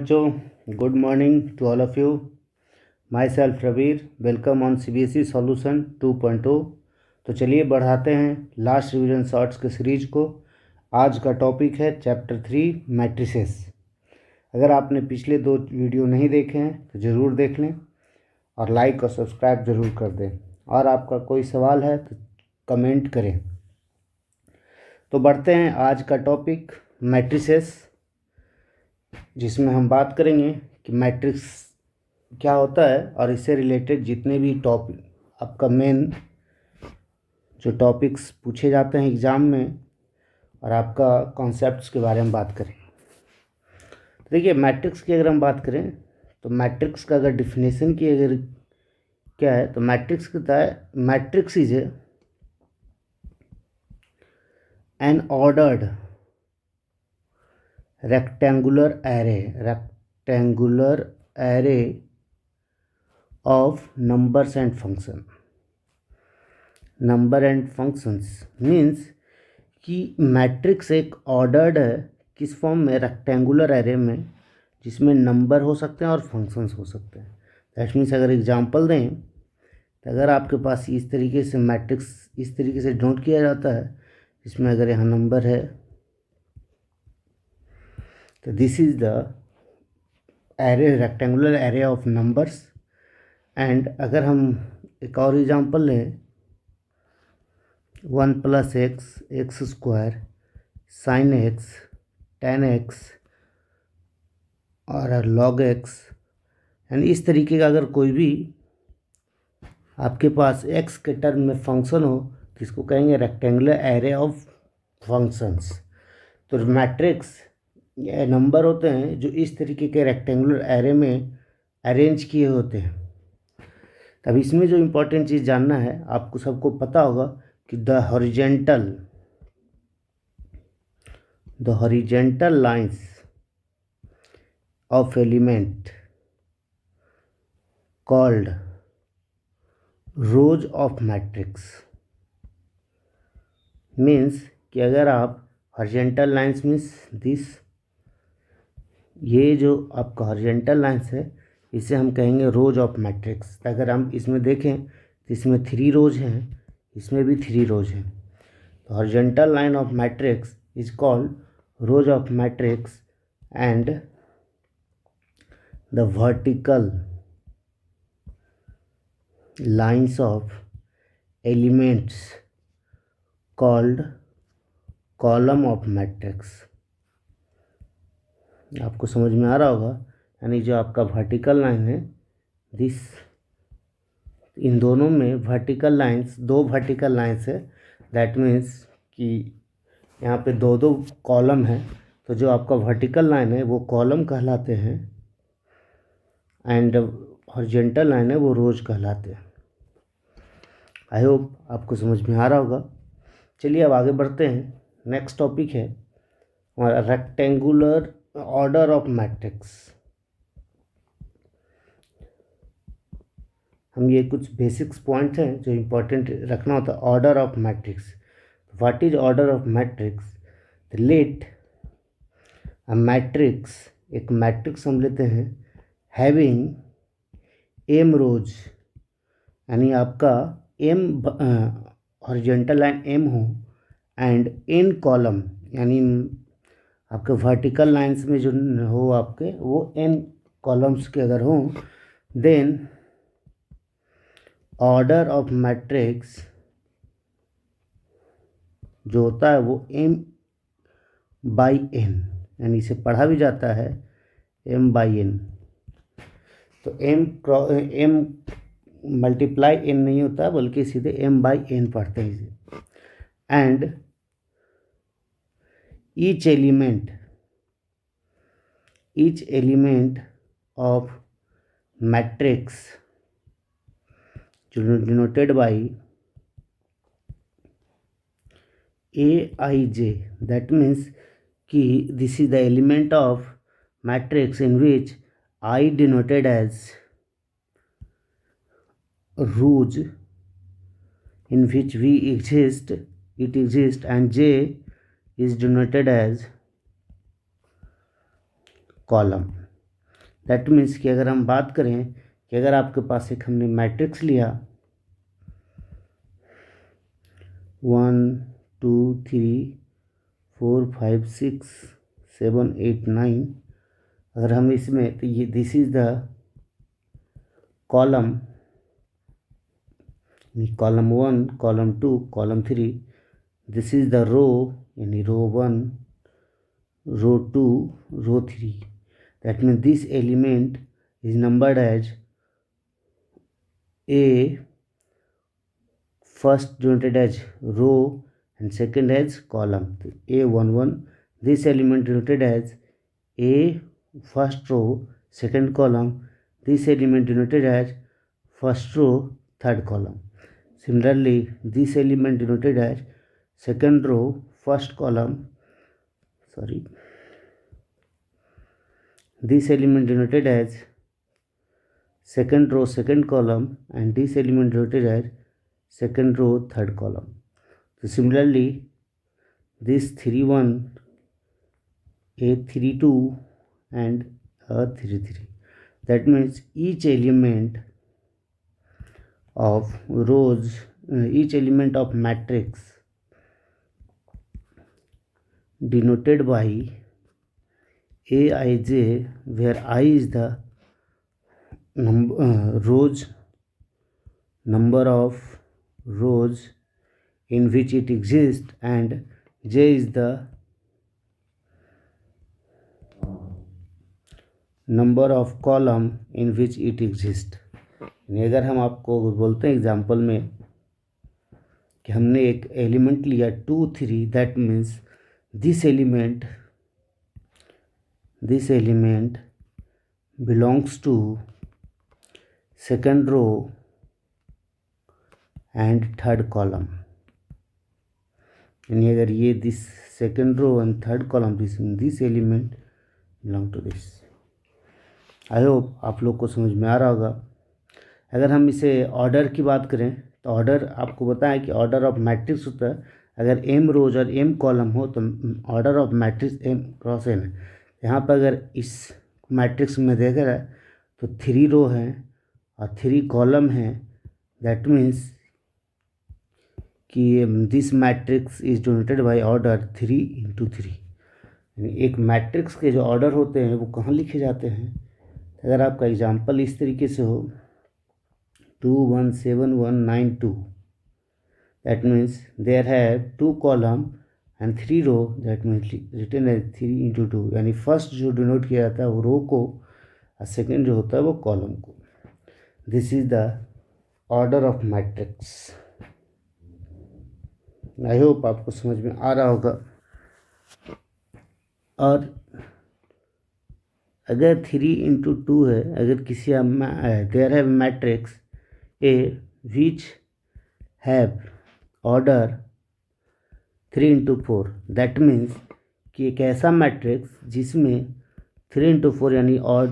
बच्चों, good morning to all of you. Myself Ravir, welcome on CBSE solution 2.0। तो चलिए बढ़ाते हैं लास्ट रिवीजन शॉर्ट्स के सीरीज को। आज का टॉपिक है चैप्टर 3 मैट्रिसेस। अगर आपने पिछले 2 वीडियो नहीं देखे हैं तो ज़रूर देख लें और लाइक और सब्सक्राइब ज़रूर कर दें। और आपका कोई सवाल है तो कमेंट करें। तो बढ़ते हैं आज का टॉपिक मैट्रिसेस, जिसमें हम बात करेंगे कि मैट्रिक्स क्या होता है और इससे रिलेटेड जितने भी टॉपिक आपका मेन जो टॉपिक्स पूछे जाते हैं एग्ज़ाम में और आपका कॉन्सेप्ट्स के बारे में बात करें। तो देखिए, मैट्रिक्स की अगर हम बात करें तो मैट्रिक्स का अगर डिफिनेशन की अगर क्या है तो मैट्रिक्स कहता है matrix is an ordered rectangular array of numbers and functions means कि मैट्रिक्स एक ऑर्डर्ड है किस फॉर्म में, रेक्टेंगुलर एरे में, जिसमें नंबर हो सकते हैं और फंक्शंस हो सकते हैं। दैट मीन्स अगर एग्जांपल दें तो अगर आपके पास इस तरीके से मैट्रिक्स इस तरीके से नोट किया जाता है, जिसमें अगर यहाँ नंबर है तो this is the array, rectangular array of numbers. And अगर हम एक और एग्जांपल लें, 1 + x² sin x tan x और log x, एंड इस तरीके का अगर कोई भी आपके पास x के टर्म में फंक्शन हो तो इसको कहेंगे रेक्टेंगुलर एरे ऑफ फंक्शंस। तो मैट्रिक्स ये नंबर होते हैं जो इस तरीके के रेक्टेंगुलर एरे में अरेंज किए होते हैं। तब इसमें जो इम्पोर्टेंट चीज़ जानना है, आपको सबको पता होगा कि the horizontal lines of element called rose of matrix. Means कि अगर आप हॉरिजेंटल लाइंस मीन्स दिस, ये जो आपका हॉरिजेंटल लाइंस है इसे हम कहेंगे रोज ऑफ मैट्रिक्स। अगर हम इसमें देखें तो इसमें 3 रोज हैं, इसमें भी 3 रोज हैं। तो horizontal line of matrix is called rose of matrix and the vertical lines of elements called column of matrix. आपको समझ में आ रहा होगा, यानी जो आपका वर्टिकल लाइन है दिस, इन दोनों में वर्टिकल लाइंस, 2 वर्टिकल लाइंस है। दैट मीन्स कि यहाँ पे 2 कॉलम है, तो जो आपका वर्टिकल लाइन है वो कॉलम कहलाते हैं एंड हॉरिजॉन्टल लाइन है वो रोज कहलाते हैं। आई होप आपको समझ में आ रहा होगा। चलिए अब आगे बढ़ते हैं। नेक्स्ट टॉपिक है हमारा रेक्टेंगुलर ऑर्डर ऑफ मैट्रिक्स। हम ये कुछ बेसिक्स पॉइंट्स हैं जो इम्पोर्टेंट रखना होता है। Order of matrix, what is order of matrix? Let a matrix, एक मैट्रिक्स हम लेते हैं हैविंग m रोज, यानी आपका m हॉरिजॉन्टल लाइन m हो एंड n कॉलम, यानी आपके वर्टिकल लाइंस में जो हो आपके वो n कॉलम्स के अगर हो, देन ऑर्डर ऑफ मैट्रिक्स जो होता है वो m/n, यानी इसे पढ़ा भी जाता है m/n। तो m मल्टीप्लाई n नहीं होता बल्कि सीधे m/n पढ़ते हैं इसे। And each element of matrix denoted by aij, that means कि this is the element of matrix in which I denoted as rows in which it exists and j is denoted as column. That means कि अगर हम बात करें कि अगर आपके पास एक हमने मैट्रिक्स लिया 1 2 3 4 5 6 7 8 9, अगर हम इसमें तो ये this is the column 1 column 2 column 3, this is the row यानी row 1 row 2 row 3, that means this element is numbered as a, first denoted as row and second as column. A11, this element denoted as a first row second column, this element denoted as first row third column. Similarly, this element denoted as second row first column, this element denoted as second row second column, and this element denoted as second row third column. So similarly, this 3 1, a 3 2 and a 3 3, that means each element of rows, each element of matrix denoted by aij, where I is the number of rows in which it exists and j is the number of column in which it exists. अगर हम आपको बोलते हैं example में कि हमने एक element लिया 2 3, that means this element belongs to second row and third column. यानी अगर ये this second row and third column, this element belong to this. I hope आप लोग को समझ में आ रहा होगा. अगर हम इसे ऑर्डर की बात करें तो ऑर्डर आपको बताएं कि ऑर्डर ऑफ मैट्रिक्स होता है, अगर m रोज और m कॉलम हो तो order of matrix m cross n है. यहाँ पर अगर इस मैट्रिक्स में देखा जाए तो 3 रो हैं और 3 कॉलम हैं, दैट मीन्स कि this matrix is denoted by order 3 × 3. यानी एक मैट्रिक्स के जो ऑर्डर होते हैं वो कहाँ लिखे जाते हैं. अगर आपका एग्जांपल इस तरीके से हो 2 1 7 1 9 2, that means there have 2 column and 3 row, that means written as 3 × 2. यानी फर्स्ट जो डिनोट किया जाता है वो रो को और सेकेंड जो होता है वो कॉलम को. This is the order of matrix. I hope आपको समझ में आ रहा होगा. और अगर 3 × 2 है, अगर किसी there have matrix A which have order 3 × 4, that means कि एक ऐसा मैट्रिक्स जिसमें 3 × 4 यानी और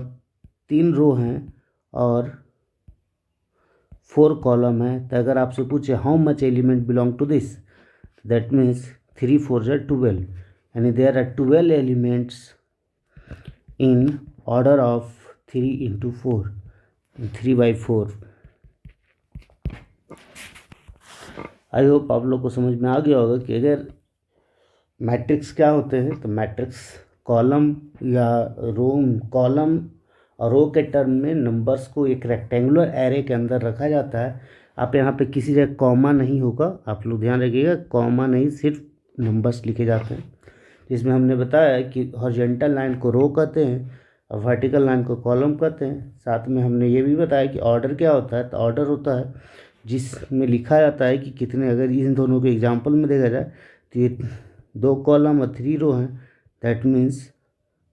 3 रो हैं और 4 कॉलम है. तो अगर आपसे पूछे how much element belong to this, that means 3 4 = 12, यानी there are 12 elements in order of 3 × 4, 3/4. I hope आप लोग को समझ में आ गया होगा कि अगर मैट्रिक्स क्या होते हैं. तो मैट्रिक्स कॉलम या कॉलम और रो के टर्म में नंबर्स को एक रेक्टेंगुलर एरे के अंदर रखा जाता है. आप यहाँ पे किसी जगह कॉमा नहीं होगा, आप लोग ध्यान रखिएगा, कॉमा नहीं, सिर्फ नंबर्स लिखे जाते हैं. जिसमें हमने बताया कि हॉरिजॉन्टल लाइन को रो कहते हैं और वर्टिकल लाइन को कॉलम कहते हैं. साथ में हमने ये भी बताया कि ऑर्डर क्या होता है. तो ऑर्डर होता है जिसमें लिखा जाता है कि कितने, अगर इन दोनों के एग्जांपल में देखा जाए तो ये 2 कॉलम और 3 रो हैं, that means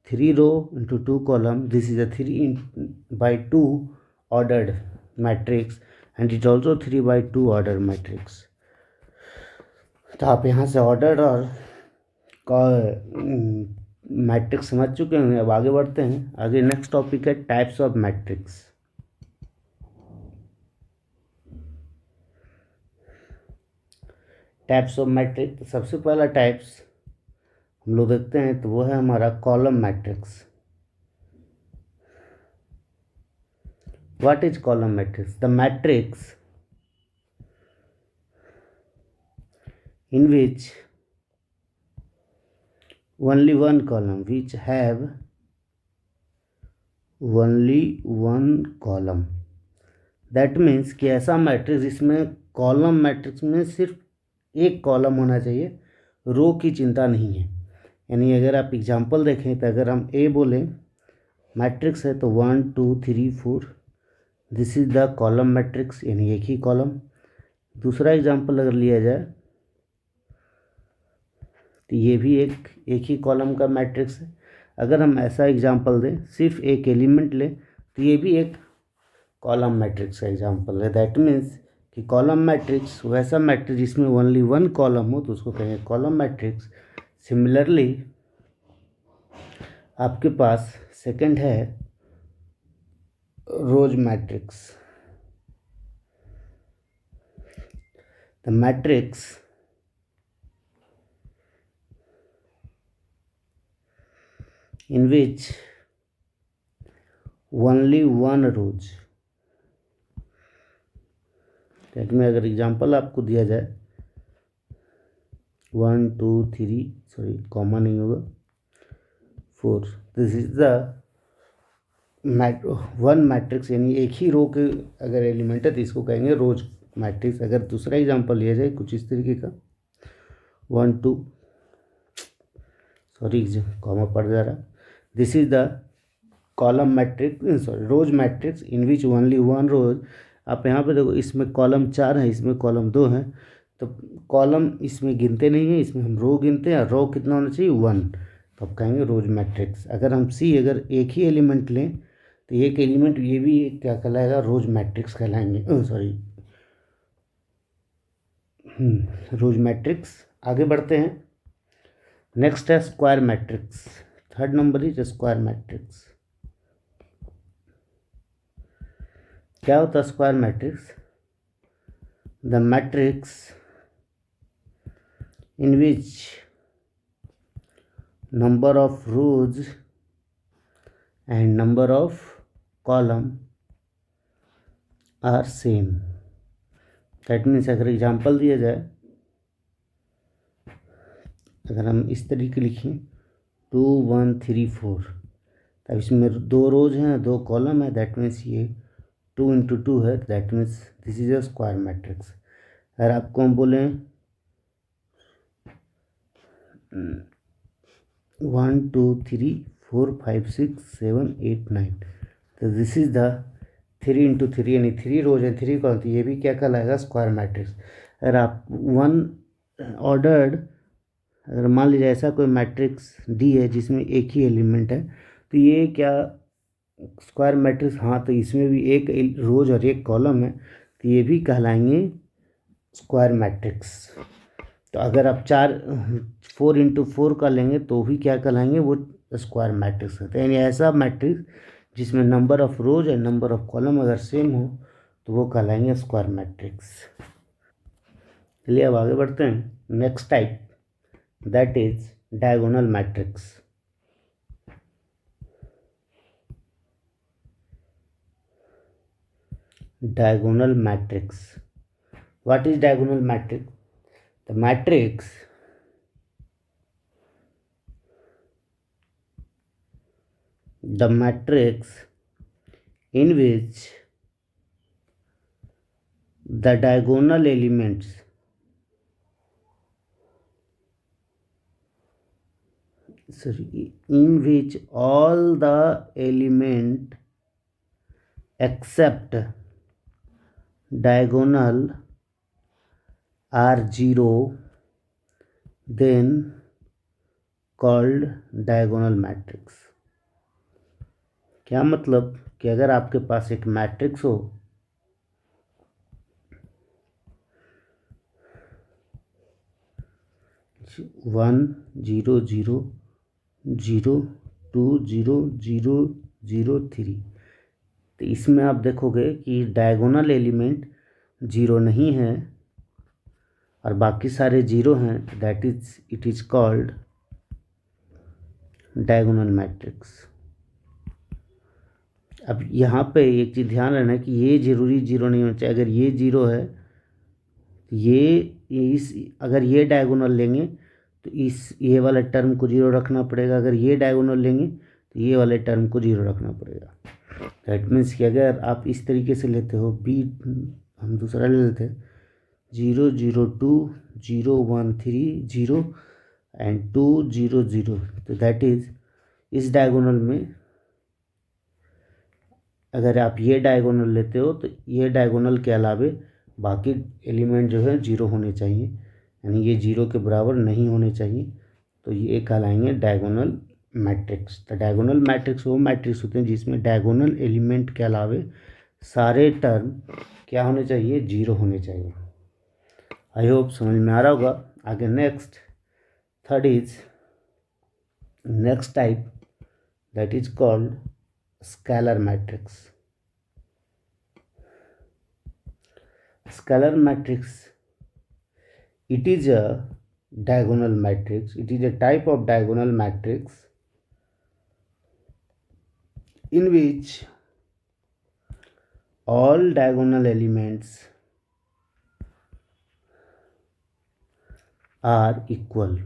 3 row × 2 column, this is a 3/2 ordered matrix and it also 3/2 order matrix. तो आप यहाँ से ऑर्डर और मैट्रिक्स समझ चुके हैं. अब आगे बढ़ते हैं. आगे नेक्स्ट टॉपिक है types of matrix. Types of matrix, तो सबसे पहला टाइप्स हम लोग देखते हैं तो वो है हमारा column matrix. What is column matrix? The matrix in which only one column, which have only one column. That means कि ऐसा मैट्रिक्स जिसमें कॉलम मैट्रिक्स में सिर्फ एक कॉलम होना चाहिए, रो की चिंता नहीं है। यानी अगर आप एग्जांपल देखें तो अगर हम ए बोलें मैट्रिक्स है तो 1 2 3 4, this is the column matrix, यानी एक ही कॉलम। दूसरा एग्जांपल अगर लिया जाए तो ये भी एक ही कॉलम का मैट्रिक्स है। अगर हम ऐसा एग्जांपल दें, सिर्फ एक एलिमेंट लें, तो ये भी एक कॉलम मैट्रिक्स का एग्जांपल है। दैट मीन्स कि कॉलम मैट्रिक्स वैसा मैट्रिक्स जिसमें ओनली वन कॉलम हो तो उसको कहेंगे कॉलम मैट्रिक्स। सिमिलरली आपके पास सेकंड है rows matrix. The matrix in which only one rows, that में अगर एग्जांपल आपको दिया जाए 1 2 3, सॉरी कॉमा नहीं होगा, 4, this is the one matrix, यानी एक ही रो के अगर एलिमेंट है तो इसको कहेंगे रोज मैट्रिक्स। अगर दूसरा एग्जांपल लिया जाए कुछ इस तरीके का 1 2, सॉरी कॉमा पड़ जा रहा, this is the column matrix, sorry rows matrix in which only one rows. आप यहाँ पे देखो, इसमें कॉलम 4 है, इसमें कॉलम 2 है, तो कॉलम इसमें गिनते नहीं है, इसमें हम रो गिनते हैं। रो कितना होना चाहिए? 1, तो आप कहेंगे रोज मैट्रिक्स। अगर हम अगर एक ही एलिमेंट लें तो एक एलिमेंट ये भी क्या कहलाएगा? रोज मैट्रिक्स कहलाएंगे, सॉरी रोज मैट्रिक्स। आगे बढ़ते हैं, नेक्स्ट है square matrix. Third number is square matrix. क्या होता है square matrix? The matrix in which number of rows and number of column are same. That means अगर एग्जांपल दिया जाए, अगर हम इस तरीके लिखें 2 1 3 4, तब इसमें 2 रोज हैं 2 कॉलम है, दैट मीन्स ये 2 × 2 है, that means this is a square matrix. अगर आपको हम बोलें 1 2 3 4 5 6 7 8 9, तो दिस इज द 3 × 3, यानी 3 रोज है 3 कॉलम, तो ये भी क्या कहलाएगा? Square matrix. अगर आप वन ऑर्डर्ड, अगर मान लीजिए ऐसा कोई मैट्रिक्स डी है जिसमें एक ही एलिमेंट है, तो ये क्या स्क्वायर मैट्रिक्स? हाँ, तो इसमें भी एक रोज और एक कॉलम है, तो ये भी कहलाएंगे स्क्वायर मैट्रिक्स। तो अगर आप 4 × 4 का लेंगे तो भी क्या कहलाएंगे? वो स्क्वायर मैट्रिक्स होते हैं। यानी ऐसा मैट्रिक्स जिसमें number of rows and number of column अगर सेम हो तो वो कहलाएंगे स्क्वायर मैट्रिक्स। चलिए अब आगे बढ़ते हैं, next type, that is diagonal matrix. Diagonal matrix. What is diagonal matrix? The matrix in which the diagonal elements in which all the element except diagonal are 0, then called diagonal matrix। क्या मतलब कि अगर आपके पास एक matrix हो, one 0 0 0 2 0 0 0 3, तो इसमें आप देखोगे कि डायगोनल एलिमेंट 0 नहीं है और बाकी सारे 0 हैं, that is it is called diagonal matrix. अब यहाँ पे एक चीज़ ध्यान रखना कि ये जरूरी जीरो नहीं होना चाहिए। अगर ये जीरो है तो इस अगर ये डायगोनल लेंगे तो ये वाले टर्म को जीरो रखना पड़ेगा। अगर ये डायगोनल लेंगे तो ये वाले टर्म को जीरो रखना पड़ेगा। दैट मीन्स कि अगर आप इस तरीके से लेते हो बी, हम दूसरा ले लेते हैं 0 0 2 0 1 3 0 एंड 2 0 0, तो दैट इज इस डायगोनल में अगर आप ये डायगोनल लेते हो तो ये डायगोनल के अलावे बाकी एलिमेंट जो है जीरो होने चाहिए, यानी ये जीरो के बराबर नहीं होने चाहिए। तो ये कहलाएंगे डायगोनल मैट्रिक्स। तो डायगोनल मैट्रिक्स वो मैट्रिक्स होते हैं जिसमें डायगोनल एलिमेंट के अलावे सारे टर्म क्या होने चाहिए, जीरो होने चाहिए। आई होप समझ में आ रहा होगा। आगे next third is next type that is called scalar matrix. Scalar matrix, it is a diagonal matrix. It is a type of diagonal matrix in which all diagonal elements are equal.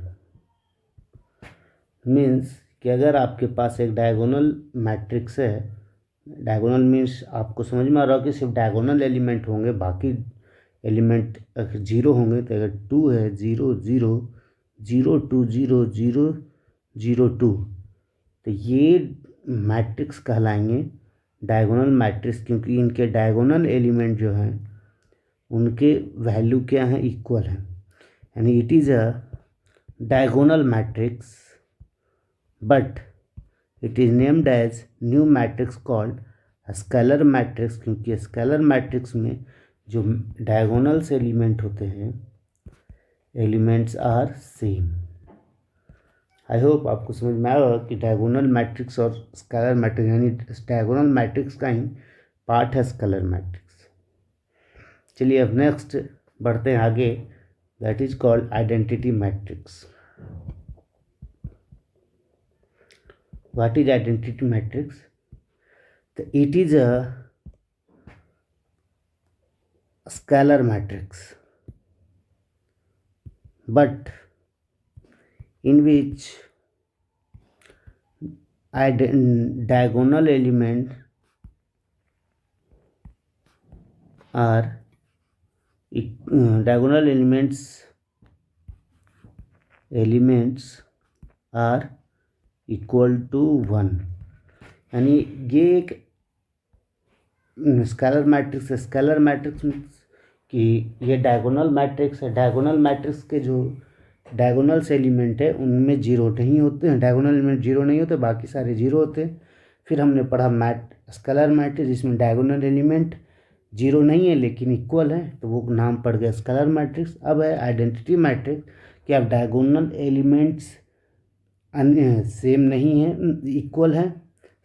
Means कि अगर आपके पास एक diagonal matrix है, diagonal means आपको समझ में आ रहा हो कि सिर्फ डायगोनल एलिमेंट होंगे, बाकी एलिमेंट अगर जीरो होंगे। तो अगर 2 है 0 0 0 2 0 0 0 2, तो ये मैट्रिक्स कहलाएंगे डायगोनल मैट्रिक्स, क्योंकि इनके डायगोनल एलिमेंट जो हैं उनके वैल्यू क्या हैं, इक्वल हैं। यानी it is a diagonal matrix but it is named as new matrix called scalar matrix, क्योंकि स्केलर मैट्रिक्स में जो डायगोनल्स एलिमेंट होते हैं, elements are same. I hope आपको समझ में आया कि डायगोनल मैट्रिक्स और स्केलर मैट्रिक्स, यानी डायगोनल मैट्रिक्स का ही पार्ट है स्केलर मैट्रिक्स। चलिए अब नेक्स्ट बढ़ते हैं आगे, that is called identity matrix. What is identity matrix? तो it is a scalar matrix but in which diagonal element are diagonal elements are equal to 1। यानी ये एक स्केलर मैट्रिक्स है। स्केलर मैट्रिक्स कि ये डायगोनल मैट्रिक्स है। Diagonal matrix के जो डायगोनल्स एलिमेंट है उनमें जीरो नहीं होते हैं, डायगोनल एलिमेंट जीरो नहीं होते, बाकी सारे जीरो होते हैं। फिर हमने पढ़ा स्केलर मैट्रिक्स जिसमें डायगोनल एलिमेंट जीरो नहीं है लेकिन इक्वल है, तो वो नाम पड़ गया स्केलर मैट्रिक्स। अब है आइडेंटिटी मैट्रिक्स कि अब डायगोनल एलिमेंट्स सेम नहीं है, इक्वल है,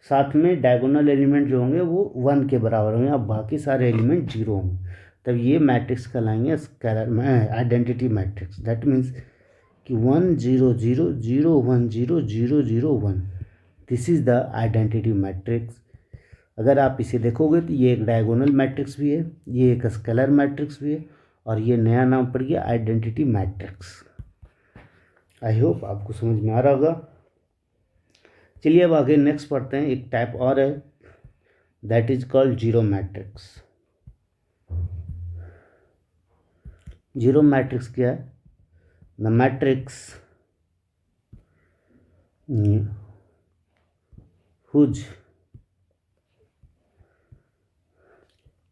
साथ में डायगोनल एलिमेंट जो होंगे वो 1 के बराबर होंगे, अब बाकी सारे एलिमेंट जीरो होंगे। तब ये मैट्रिक्स कहलाएंगे scalar identity matrix. That means कि 1 0 0 0 1 0 0 0 1, this is the identity matrix. अगर आप इसे देखोगे तो ये एक डायगोनल मैट्रिक्स भी है, ये एक स्केलर मैट्रिक्स भी है, और ये नया नाम पड़ गया आइडेंटिटी मैट्रिक्स। आई होप आपको समझ में आ रहा होगा। चलिए अब आगे नेक्स्ट पढ़ते हैं। एक टाइप और है that is called zero matrix. Zero matrix क्या है? The matrix whose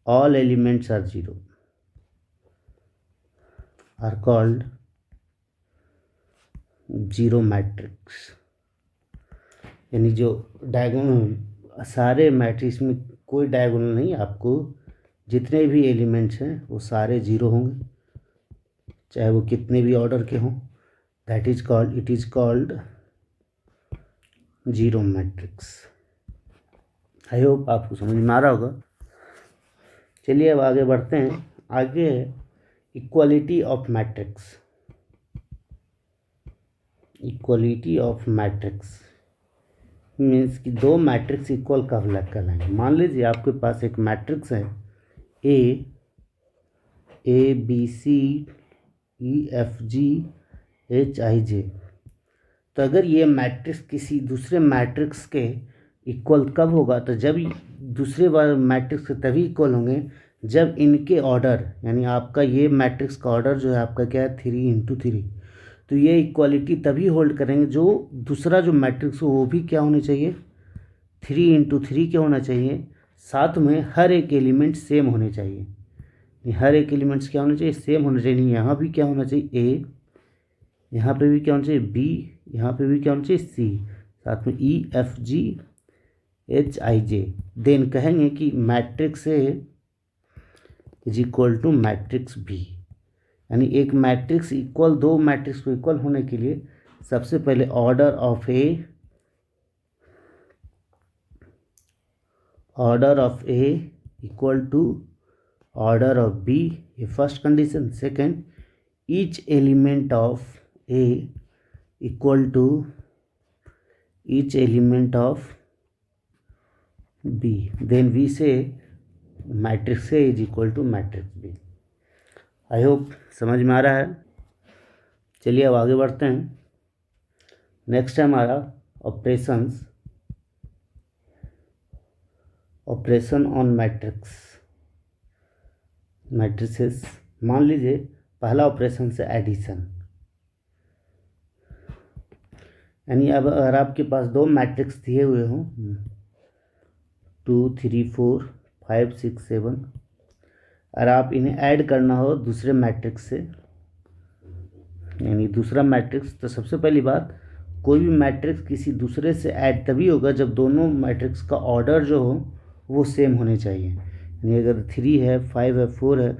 all elements are zero are called zero matrix. यानी जो डायगोनल सारे मैट्रिक्स में कोई डायगोनल नहीं, आपको जितने भी एलिमेंट्स हैं वो सारे जीरो होंगे, चाहे वो कितने भी ऑर्डर के हों। That is called, it is called zero matrix. I hope आपको समझ में आ रहा होगा। चलिए अब आगे बढ़ते हैं। आगे equality of matrix. Equality of matrix means कि दो मैट्रिक्स इक्वल कब कहलाएंगे। मान लीजिए आपके पास एक मैट्रिक्स है A B C E F G H I J. तो अगर ये मैट्रिक्स किसी दूसरे मैट्रिक्स के इक्वल कब होगा, तो जब दूसरे वाले मैट्रिक्स के तभी इक्वल होंगे जब इनके ऑर्डर, यानी आपका ये मैट्रिक्स का ऑर्डर जो है आपका क्या है 3 × 3। तो ये इक्वालिटी तभी होल्ड करेंगे जो दूसरा जो मैट्रिक्स हो वो भी क्या होना चाहिए 3 × 3 क्या होना चाहिए, साथ में हर एक एलिमेंट सेम होने चाहिए। हर एक एलिमेंट्स क्या होना चाहिए सेम होना चाहिए। यहाँ भी क्या होना चाहिए ए, यहाँ पे भी क्या होना चाहिए बी, यहाँ पे भी क्या होना चाहिए सी, साथ में E F G H I J. Then कहेंगे कि matrix A is equal to matrix B. यानी एक मैट्रिक्स इक्वल, दो मैट्रिक्स को इक्वल होने के लिए सबसे पहले order of A equal to order of B, ये first condition. Second, each element of A equal to each element of B, then we say matrix A is equal to matrix B. I hope समझ में आ रहा है। चलिए अब आगे बढ़ते हैं। नेक्स्ट है हमारा ऑपरेशन ऑन मैट्रिसेस। मान लीजिए पहला ऑपरेशन से एडिशन, यानी अब अगर आपके पास दो मैट्रिक्स दिए हुए हों 2 3 4 5 6 7, और आप इन्हें ऐड करना हो दूसरे मैट्रिक्स से, यानी दूसरा मैट्रिक्स, तो सबसे पहली बात कोई भी मैट्रिक्स किसी दूसरे से ऐड तभी होगा जब दोनों मैट्रिक्स का ऑर्डर जो हो वो सेम होने चाहिए। यानी अगर 3 है 5 है 4 है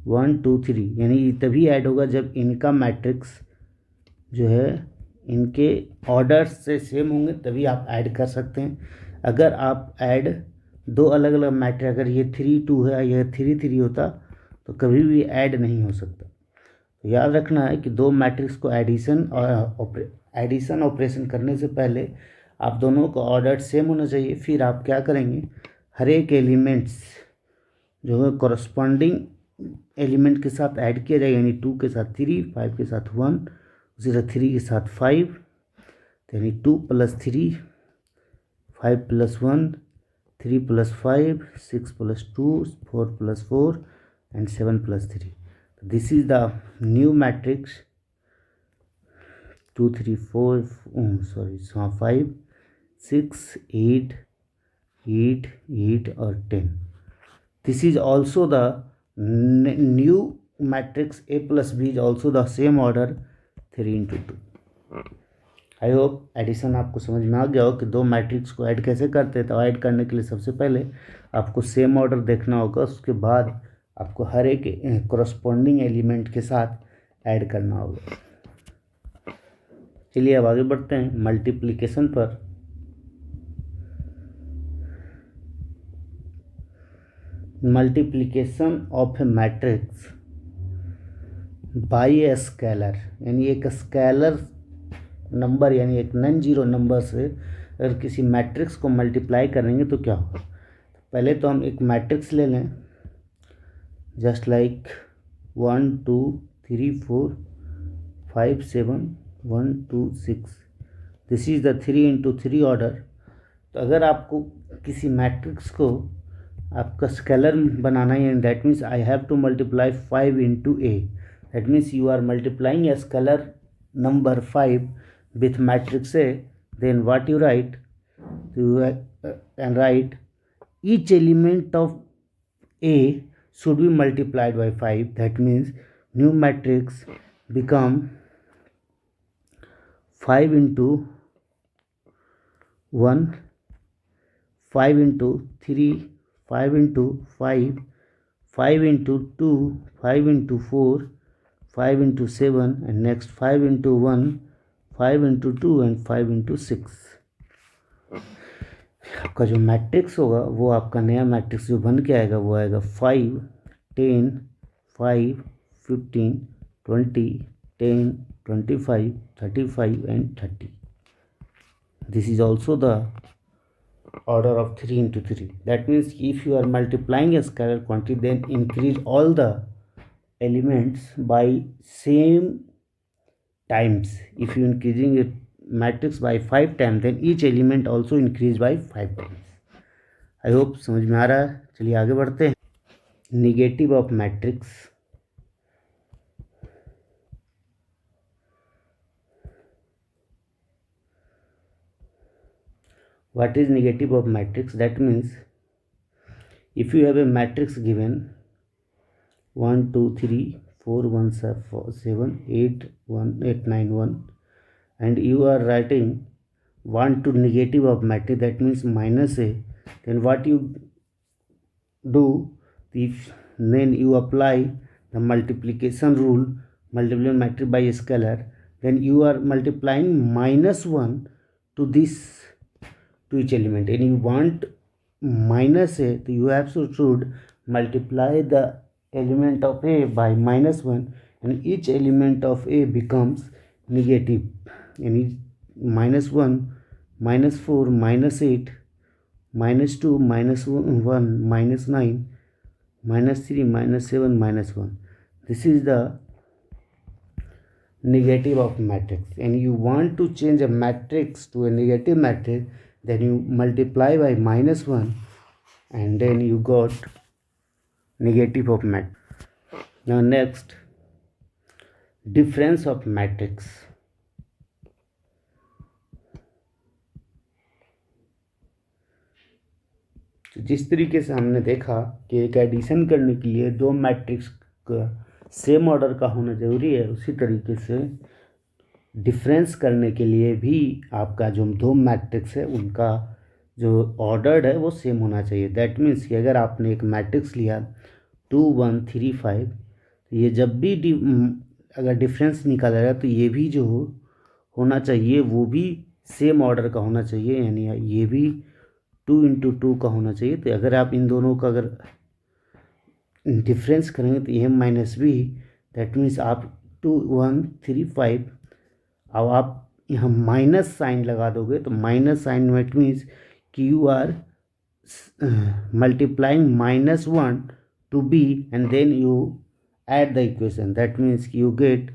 1 2 3, यानी तभी ऐड होगा जब इनका मैट्रिक्स जो है इनके ऑर्डर से सेम होंगे, तभी आप ऐड कर सकते हैं। अगर आप ऐड दो अलग अलग मैट्रिक्स, अगर ये 3 2 है यह 3 3 होता तो कभी भी ऐड नहीं हो सकता। तो याद रखना है कि दो मैट्रिक्स को एडिशन ऑपरेशन करने से पहले आप दोनों का ऑर्डर सेम होना चाहिए। फिर आप क्या करेंगे, हर एक एलिमेंट्स जो है कॉरस्पॉन्डिंग एलिमेंट के साथ ऐड किया जाएगा, यानी 2 के साथ 3, 5 के साथ 1, उसी तरह 3 के साथ 5, यानी 2 + 3, 5 + 1, 3 + 5, 6 + 2, 4 + 4 and 7 + 3. This is the new matrix 2 3 4 5 6 8 8 8 or 10. This is also the new matrix A plus B is also the same order 3 × 2. I hope addition आपको समझ में आ गया हो कि दो मैट्रिक्स को ऐड कैसे करते हैं। तो ऐड करने के लिए सबसे पहले आपको सेम ऑर्डर देखना होगा, उसके बाद आपको हर एक कॉरस्पॉन्डिंग एलिमेंट के साथ ऐड करना होगा। चलिए अब आगे बढ़ते हैं मल्टीप्लिकेशन पर। Multiplication of A matrix by a scalar, यानी एक स्केलर नंबर यानी एक नॉन जीरो नंबर से अगर किसी मैट्रिक्स को मल्टीप्लाई करेंगे तो क्या होगा। पहले तो हम एक मैट्रिक्स ले लें, just like 1 2 3 4 5 7 1 2 6, this is the 3 × 3 order. तो अगर आपको किसी मैट्रिक्स को आपका स्केलर बनाना है, that means I have to multiply 5 × A, that means you are multiplying a scalar number 5 with matrix A, then what you write, and write each element of A should be multiplied by 5. That means new matrix become 5 × 1, 5 × 3, 5 × 5, 5 × 2, 5 × 4, 5 × 7, and next 5 × 1, 5 × 2 and 5 × 6। आपका जो matrix होगा वो आपका नया matrix जो बन के आएगा वो आएगा 5 10 5 15 20 10 25 35 and 30। this is also the order of 3 into 3. That means if you are multiplying a scalar quantity, then increase all the elements by same times. If you increasing a matrix by 5 times, then each element also increase by 5 times. I hope समझ में आ रहा है. चलिए आगे बढ़ते हैं. Negative of matrix. What is negative of matrix? That means if you have a matrix given 1 2 3 4 1 7 8 1 8 9 1, and you are writing 1 to negative of matrix, that means minus a, then what you do, if then you apply the multiplication rule, multiplying matrix by scalar, then you are multiplying -1 to this, to each element, and you want minus a, so you have to should multiply the element of a by -1, and each element of a becomes negative, and each -1 -4 -8 -2 -1 -9 -3 -7 -1. This is the negative of matrix, and you want to change a matrix to a negative matrix, then you multiply by -1, and then you got negative of matrix. Now next, difference of matrix. जिस तरीके से हमने देखा कि एक addition करने के लिए दो मैट्रिक्स का सेम ऑर्डर का होना ज़रूरी है, उसी तरीके से डिफरेंस करने के लिए भी आपका जो दो मैट्रिक्स है उनका जो ऑर्डर है वो सेम होना चाहिए. दैट मीन्स कि अगर आपने एक मैट्रिक्स लिया 2 1 3 5, तो ये जब भी अगर डिफरेंस निकाला जाए तो ये भी जो होना चाहिए वो भी सेम ऑर्डर का होना चाहिए, यानी ये भी 2 into 2 का होना चाहिए. तो अगर आप इन दोनों का अगर डिफरेंस करेंगे तो ए माइनस बी, दैट मीन्स आप 2 1 3 5, अब आप यहाँ माइनस साइन लगा दोगे तो माइनस साइन दैट मीन्स कि you are multiplying -1 to b, and then you add the equation, that means you get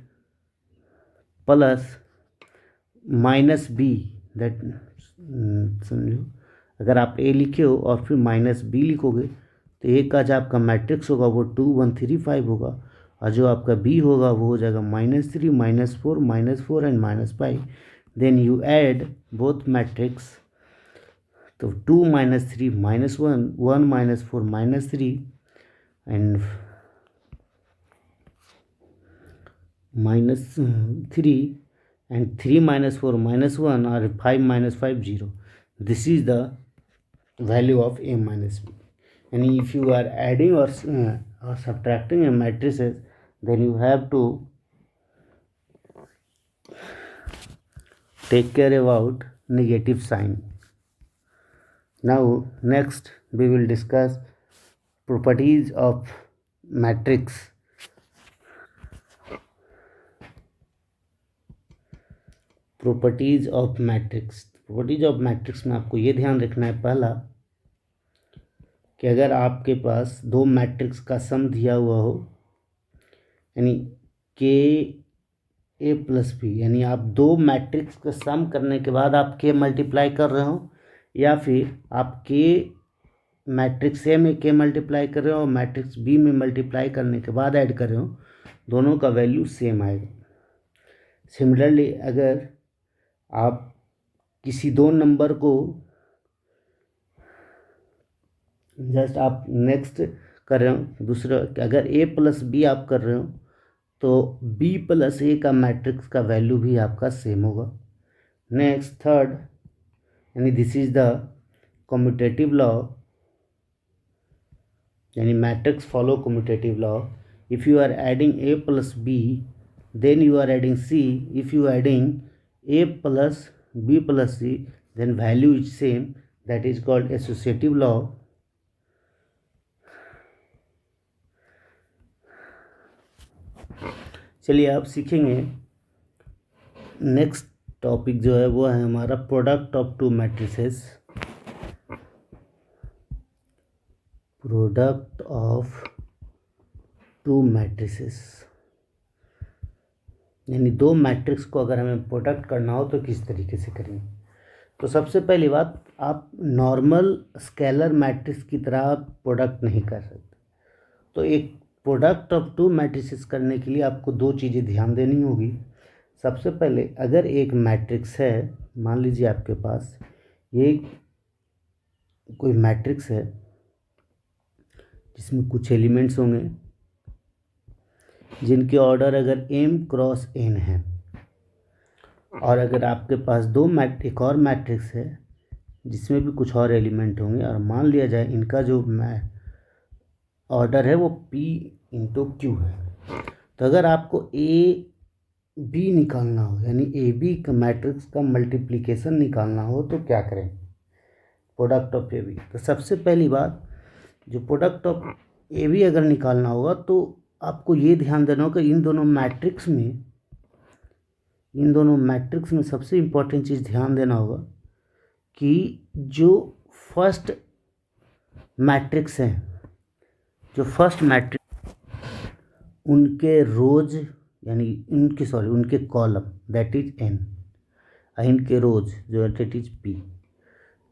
plus minus B. That समझो, अगर आप ए लिखे हो और फिर माइनस बी लिखोगे तो ए का जो आपका मैट्रिक्स होगा वो 2 1 3 5 होगा, और जो आपका बी होगा वो हो जाएगा -3 -4 and -5. Then you add both matrix, तो 2 -3 -1 1 -4 -3 and -3 and 3 -4 -1 or 5 -5 0. This is the value of a minus b. And if you are adding or subtracting a matrices, then you have to take care about negative sign. Now next we will discuss properties of matrix. Properties of matrix. Properties of matrix में आपको ये ध्यान रखना है, पहला कि अगर आपके पास दो मैट्रिक्स का सम दिया हुआ हो, यानी के ए प्लस बी, यानी आप दो मैट्रिक्स का सम करने के बाद आप के मल्टीप्लाई कर रहे हो, या फिर आप के मैट्रिक्स ए में के मल्टीप्लाई कर रहे हो और मैट्रिक्स बी में मल्टीप्लाई करने के बाद ऐड कर रहे हो, दोनों का वैल्यू सेम आएगा. सिमिलरली अगर आप किसी दो नंबर को जस्ट आप नेक्स्ट कर रहे हो, दूसरा अगर ए प्लस बी आप कर रहे हो तो बी प्लस ए का मैट्रिक्स का वैल्यू भी आपका सेम होगा. नेक्स्ट थर्ड, यानी this is the commutative law, यानी matrix follow commutative law. If you are adding A plus B, then you are adding c. If you are adding a plus b plus c, then value is same, that is called associative law. चलिए आप सीखेंगे next topic जो है वो है हमारा product of to matrices. Product of to matrices यानी दो मैट्रिक्स को अगर हमें प्रोडक्ट करना हो तो किस तरीके से करेंगे। तो सबसे पहली बात, आप नॉर्मल स्केलर मैट्रिक्स की तरह प्रोडक्ट नहीं कर सकते। तो एक प्रोडक्ट ऑफ टू मैट्रिसेस करने के लिए आपको दो चीज़ें ध्यान देनी होगी। सबसे पहले, अगर एक मैट्रिक्स है, मान लीजिए आपके पास ये कोई मैट्रिक्स है जिसमें कुछ एलिमेंट्स होंगे जिनके ऑर्डर अगर m क्रॉस n है, और अगर आपके पास एक और मैट्रिक्स है जिसमें भी कुछ और एलिमेंट होंगे, और मान लिया जाए इनका जो ऑर्डर है वो p इंटू क्यू है। तो अगर आपको a b निकालना हो, यानी ए बी का मैट्रिक्स का मल्टीप्लिकेशन निकालना हो, तो क्या करें? Product of A B. तो सबसे पहली बात, जो प्रोडक्ट ऑफ ए बी अगर निकालना होगा तो आपको ये ध्यान देना होगा इन दोनों मैट्रिक्स में सबसे इम्पोर्टेंट चीज़ ध्यान देना होगा कि जो फर्स्ट मैट्रिक्स हैं, जो फर्स्ट मैट्रिक्स, उनके रोज यानी उनके कॉलम दैट इज n, इनके रोज जो है दैट इज p।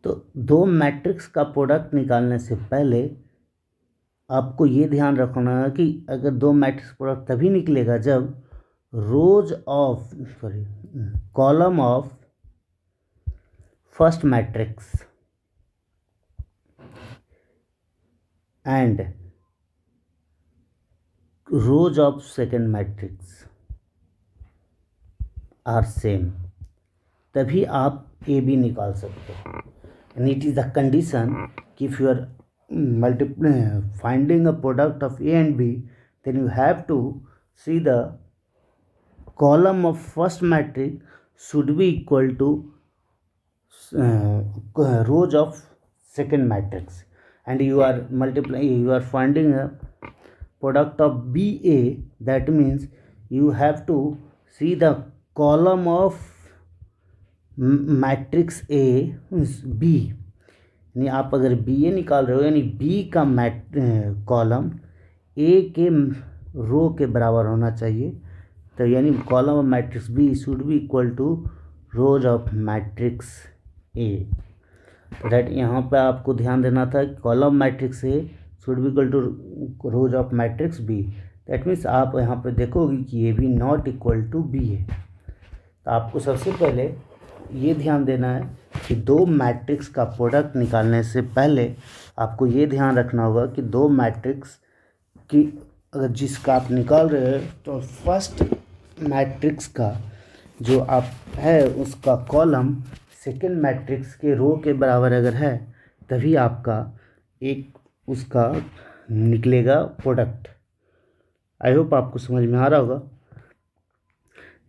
तो दो मैट्रिक्स का प्रोडक्ट निकालने से पहले आपको ये ध्यान रखना है कि अगर दो मैट्रिक्स प्रोडक्ट तभी निकलेगा जब column of first matrix and rows of second matrix are same, तभी आप ए बी निकाल सकते हो। And it is the condition कि if you are finding a product of A and B, then you have to see the column of first matrix should be equal to rows of second matrix, and you are finding a product of BA, that means you have to see the column of matrix A B। यानी आप अगर B ए निकाल रहे हो, यानी B का column A के रो के बराबर होना चाहिए। तो यानी column of matrix B should be equal to rows of matrix A. That यहाँ पे आपको ध्यान देना था कि column matrix A should be equal to rows of matrix B. That means आप यहाँ पे देखोगे कि A B not equal to B है। तो आपको सबसे पहले ये ध्यान देना है कि दो मैट्रिक्स का प्रोडक्ट निकालने से पहले आपको ये ध्यान रखना होगा कि दो मैट्रिक्स की अगर जिसका आप निकाल रहे हैं तो फर्स्ट मैट्रिक्स का जो आप है उसका कॉलम सेकेंड मैट्रिक्स के रो के बराबर अगर है, तभी आपका एक उसका निकलेगा प्रोडक्ट। आई होप आपको समझ में आ रहा होगा।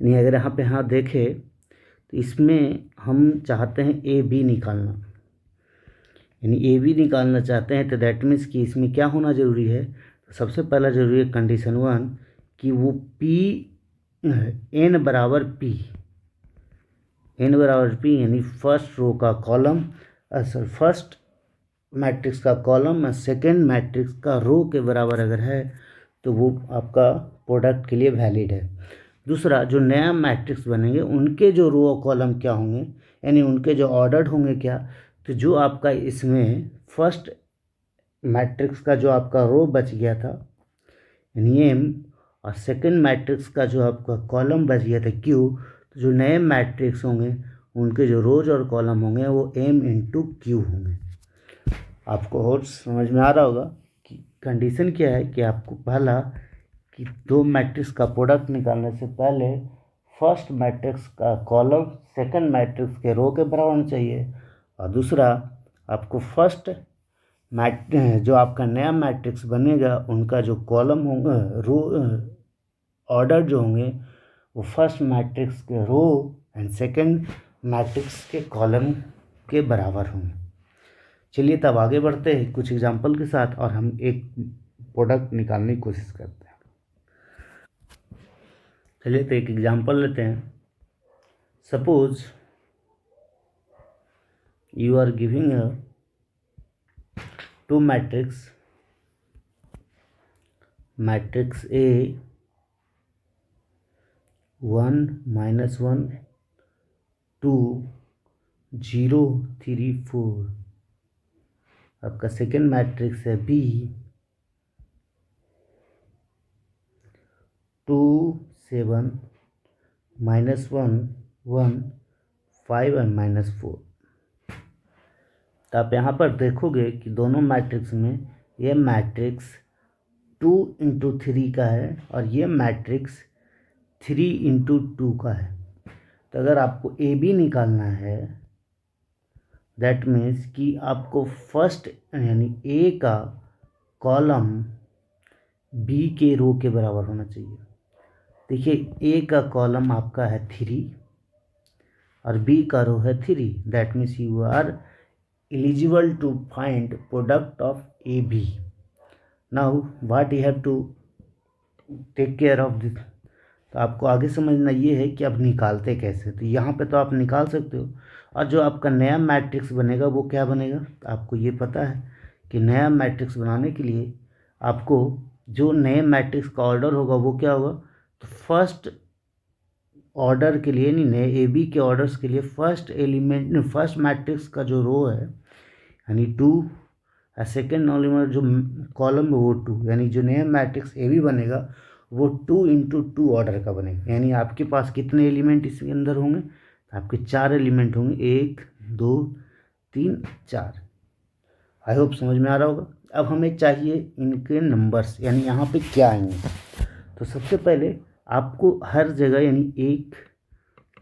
नहीं, अगर यहाँ पे हाँ देखें तो इसमें हम चाहते हैं ए बी निकालना, यानी ए बी निकालना चाहते हैं। तो दैट मीन्स कि इसमें क्या होना ज़रूरी है? तो सबसे पहला ज़रूरी है कंडीशन 1 कि वो n बराबर p, यानी फर्स्ट रो का कॉलम फर्स्ट मैट्रिक्स का कॉलम और सेकेंड मैट्रिक्स का रो के बराबर अगर है तो वो आपका प्रोडक्ट के लिए वैलिड है। दूसरा, जो नया मैट्रिक्स बनेंगे उनके जो रो और कॉलम क्या होंगे, यानी उनके जो ऑर्डर्ड होंगे क्या। तो जो आपका इसमें फर्स्ट मैट्रिक्स का जो आपका रो बच गया था यानी एम, और सेकंड मैट्रिक्स का जो आपका कॉलम बच गया था क्यू, तो जो नए मैट्रिक्स होंगे उनके जो रोज और कॉलम होंगे वो एम इंटू क्यू होंगे। आपको और समझ में आ रहा होगा कि कंडीशन क्या है कि आपको पहला कि दो मैट्रिक्स का प्रोडक्ट निकालने से पहले फर्स्ट मैट्रिक्स का कॉलम सेकंड मैट्रिक्स के रो के बराबर होना चाहिए, और दूसरा आपको फर्स्ट जो आपका नया मैट्रिक्स बनेगा उनका जो कॉलम होंगे रो ऑर्डर जो होंगे वो फर्स्ट मैट्रिक्स के रो एंड सेकंड मैट्रिक्स के कॉलम के बराबर होंगे। चलिए तब आगे बढ़ते हैं कुछ एग्जांपल के साथ और हम एक प्रोडक्ट निकालने की कोशिश करते हैं। चलिए तो एक एग्जांपल लेते हैं। suppose you are giving a two matrix A 1 -1 2 0 3 4, आपका सेकेंड मैट्रिक्स है B 2 7 -1 1 5 और -4। तो आप यहाँ पर देखोगे कि दोनों मैट्रिक्स में ये मैट्रिक्स 2 × 3 का है और ये मैट्रिक्स 3 × 2 का है। तो अगर आपको ए बी निकालना है, दैट मीन्स कि आपको फर्स्ट यानी ए का कॉलम बी के रो के बराबर होना चाहिए। देखिए ए का कॉलम आपका है 3 और बी का रो है 3, that means you are eligible to find product of A B. Now what you have to take care of this. तो आपको आगे समझना ये है कि आप निकालते कैसे। तो यहाँ पे तो आप निकाल सकते हो, और जो आपका नया मैट्रिक्स बनेगा वो क्या बनेगा। तो आपको ये पता है कि नया मैट्रिक्स बनाने के लिए आपको जो नए मैट्रिक्स का ऑर्डर होगा वो क्या होगा। तो फर्स्ट ऑर्डर के लिए यानी नए ए बी के ऑर्डर्स के लिए फर्स्ट मैट्रिक्स का जो रो है यानी 2, सेकेंड एलिमेंट जो कॉलम है वो 2, यानी जो नया मैट्रिक्स ए बी बनेगा वो 2 × 2 ऑर्डर का बनेगा। यानी आपके पास कितने एलिमेंट इसके अंदर होंगे। आपके 4 एलिमेंट होंगे, 1 2 3 4। आई होप समझ में आ रहा होगा। अब हमें चाहिए इनके नंबर्स, यानी यहाँ पे क्या आएंगे। तो सबसे पहले आपको हर जगह यानी 1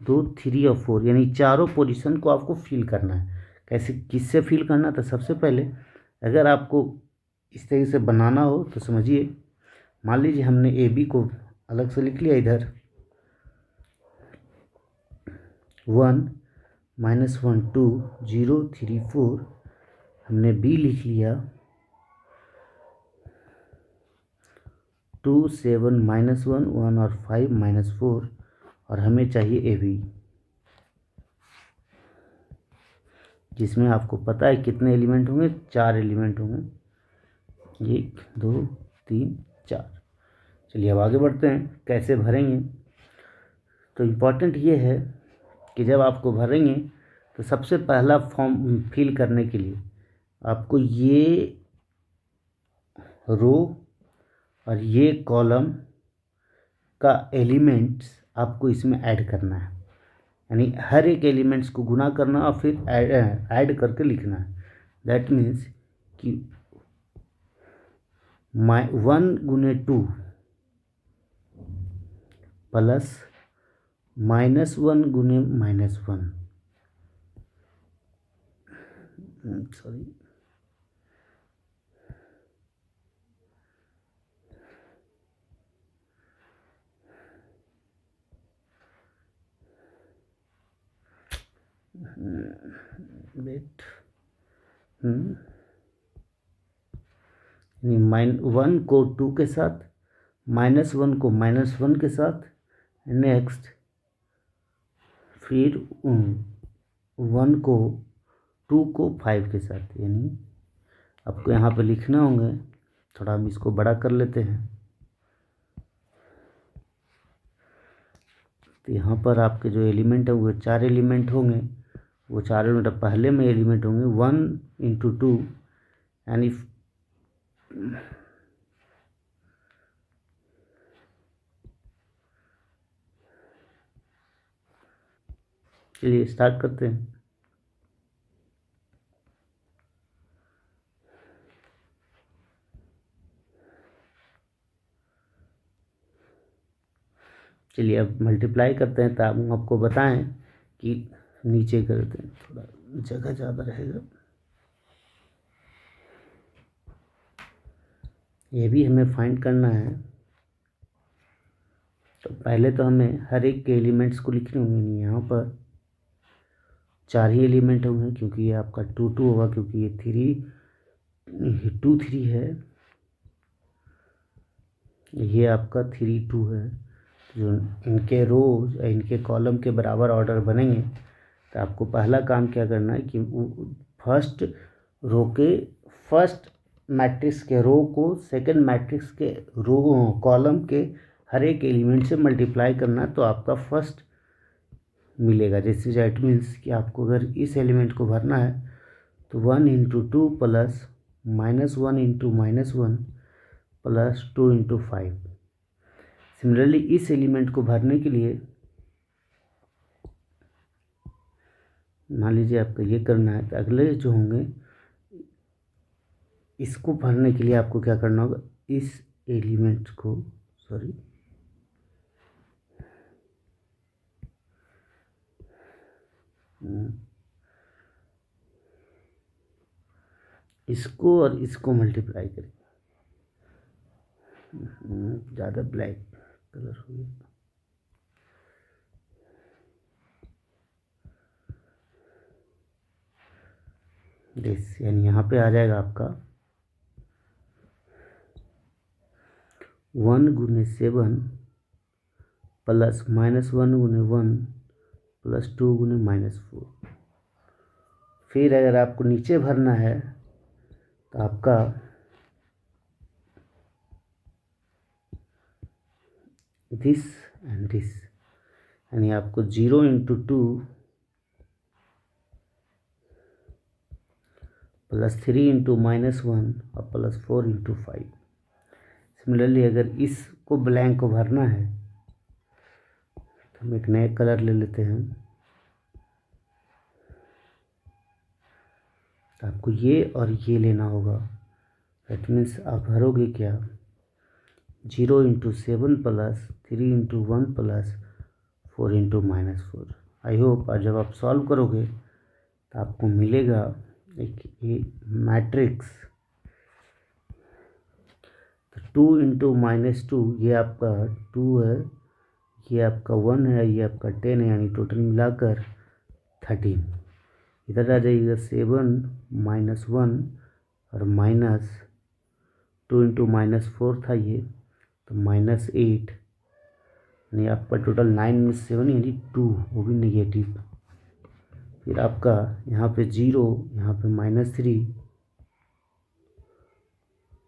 2 3 और 4 यानी चारों पोजीशन को आपको फिल करना है। कैसे, किससे फिल करना। तो सबसे पहले अगर आपको इस तरीके से बनाना हो तो समझिए, मान लीजिए हमने ए बी को अलग से लिख लिया इधर 1 -1 2 0 3 4, हमने बी लिख लिया 2 7 -1 1 और 5 -4, और हमें चाहिए ए बी, जिसमें आपको पता है कितने एलिमेंट होंगे, 4 एलिमेंट होंगे, 1 2 3 4। चलिए अब आगे बढ़ते हैं कैसे भरेंगे। तो इम्पॉर्टेंट ये है कि जब आपको भरेंगे तो सबसे पहला फॉर्म फिल करने के लिए आपको ये रो और ये कॉलम का एलिमेंट्स आपको इसमें ऐड करना है। यानी हर एक एलिमेंट्स को गुना करना और फिर ऐड करके लिखना है। दैट मीन्स कि 1 × 2 प्लस -1 × -1, सॉरी वेट 1 को 2 के साथ, -1 को -1 के साथ, नेक्स्ट फिर 1 को 2 को 5 के साथ। यानी आपको यहाँ पे लिखना होंगे, थोड़ा हम इसको बड़ा कर लेते हैं। तो यहाँ पर आपके जो एलिमेंट है वो 4 एलिमेंट होंगे। वो 4 एलिमेंट पहले में एलिमेंट होंगे 1 × 2 यानी चलिए स्टार्ट करते हैं। चलिए अब मल्टीप्लाई करते हैं, ताकि हम आपको बताएं कि नीचे करते हैं, थोड़ा जगह ज़्यादा रहेगा। ये भी हमें फाइंड करना है। तो पहले तो हमें हर एक के एलिमेंट्स को लिखने होंगे। यहाँ पर 4 ही एलिमेंट होंगे क्योंकि ये आपका 2 2 होगा, क्योंकि ये 2 3 है, ये आपका 3 2 है। जो इनके रोज इनके कॉलम के बराबर ऑर्डर बनेंगे, तो आपको पहला काम क्या करना है कि फर्स्ट रो के फर्स्ट मैट्रिक्स के रो को सेकंड मैट्रिक्स के रो कॉलम के हर एक एलिमेंट से मल्टीप्लाई करना, तो आपका फर्स्ट मिलेगा। जैसे दैट मीन्स कि आपको अगर इस एलिमेंट को भरना है तो 1 into 2 plus -1 into -1 plus 2 into 5। Similarly इस एलिमेंट को भरने के लिए मान लीजिए आपको ये करना है, तो अगले जो होंगे इसको भरने के लिए आपको क्या करना होगा, इस एलिमेंट को इसको और इसको मल्टीप्लाई करें। ज़्यादा ब्लैक कलर हो गया। दिस यानी यहाँ पे आ जाएगा आपका 1 गुने 7 प्लस -1 गुने 1 प्लस 2 गुने -4। फिर अगर आपको नीचे भरना है तो आपका दिस एंड दिस, यानी आपको 0 इंटू 2 प्लस 3 इंटू -1 और प्लस 4 इंटू 5। सिमिलरली अगर इसको ब्लैंक को भरना है तो हम एक नए कलर ले लेते हैं। तो आपको ये और ये लेना होगा। दैट मीन्स आप भरोगे क्या, 0 into 7 plus 3 into 1 plus 4 into -4। I hope जब आप सॉल्व करोगे तो आपको मिलेगा एक मैट्रिक्स। तो 2 इंटू -2 ये आपका 2 है, ये आपका 1 है, ये आपका 10 है, यानी टोटल मिलाकर 13। इधर आ जाइएगा 7 -1 और -2 इंटू -4 था ये, तो -8, यानी आपका टोटल 9 में 7 यानी 2, वो भी नेगेटिव। फिर आपका यहाँ पे 0, यहाँ पे -3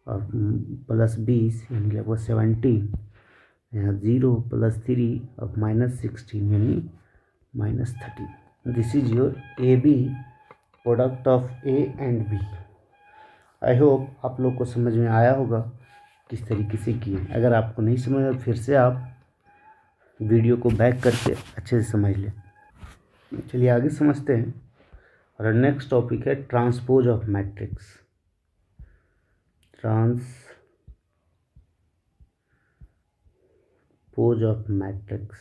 और प्लस 20 यानी लगभग 17, यहाँ 0 प्लस 3 और -16 यानी -13। This is your AB product of A and B। I hope आप लोग को समझ में आया होगा किस तरीके से किए। अगर आपको नहीं समझ आया फिर से आप वीडियो को बैक करके अच्छे से समझ लें। चलिए आगे समझते हैं। और नेक्स्ट टॉपिक है transpose of matrix. Transpose of matrix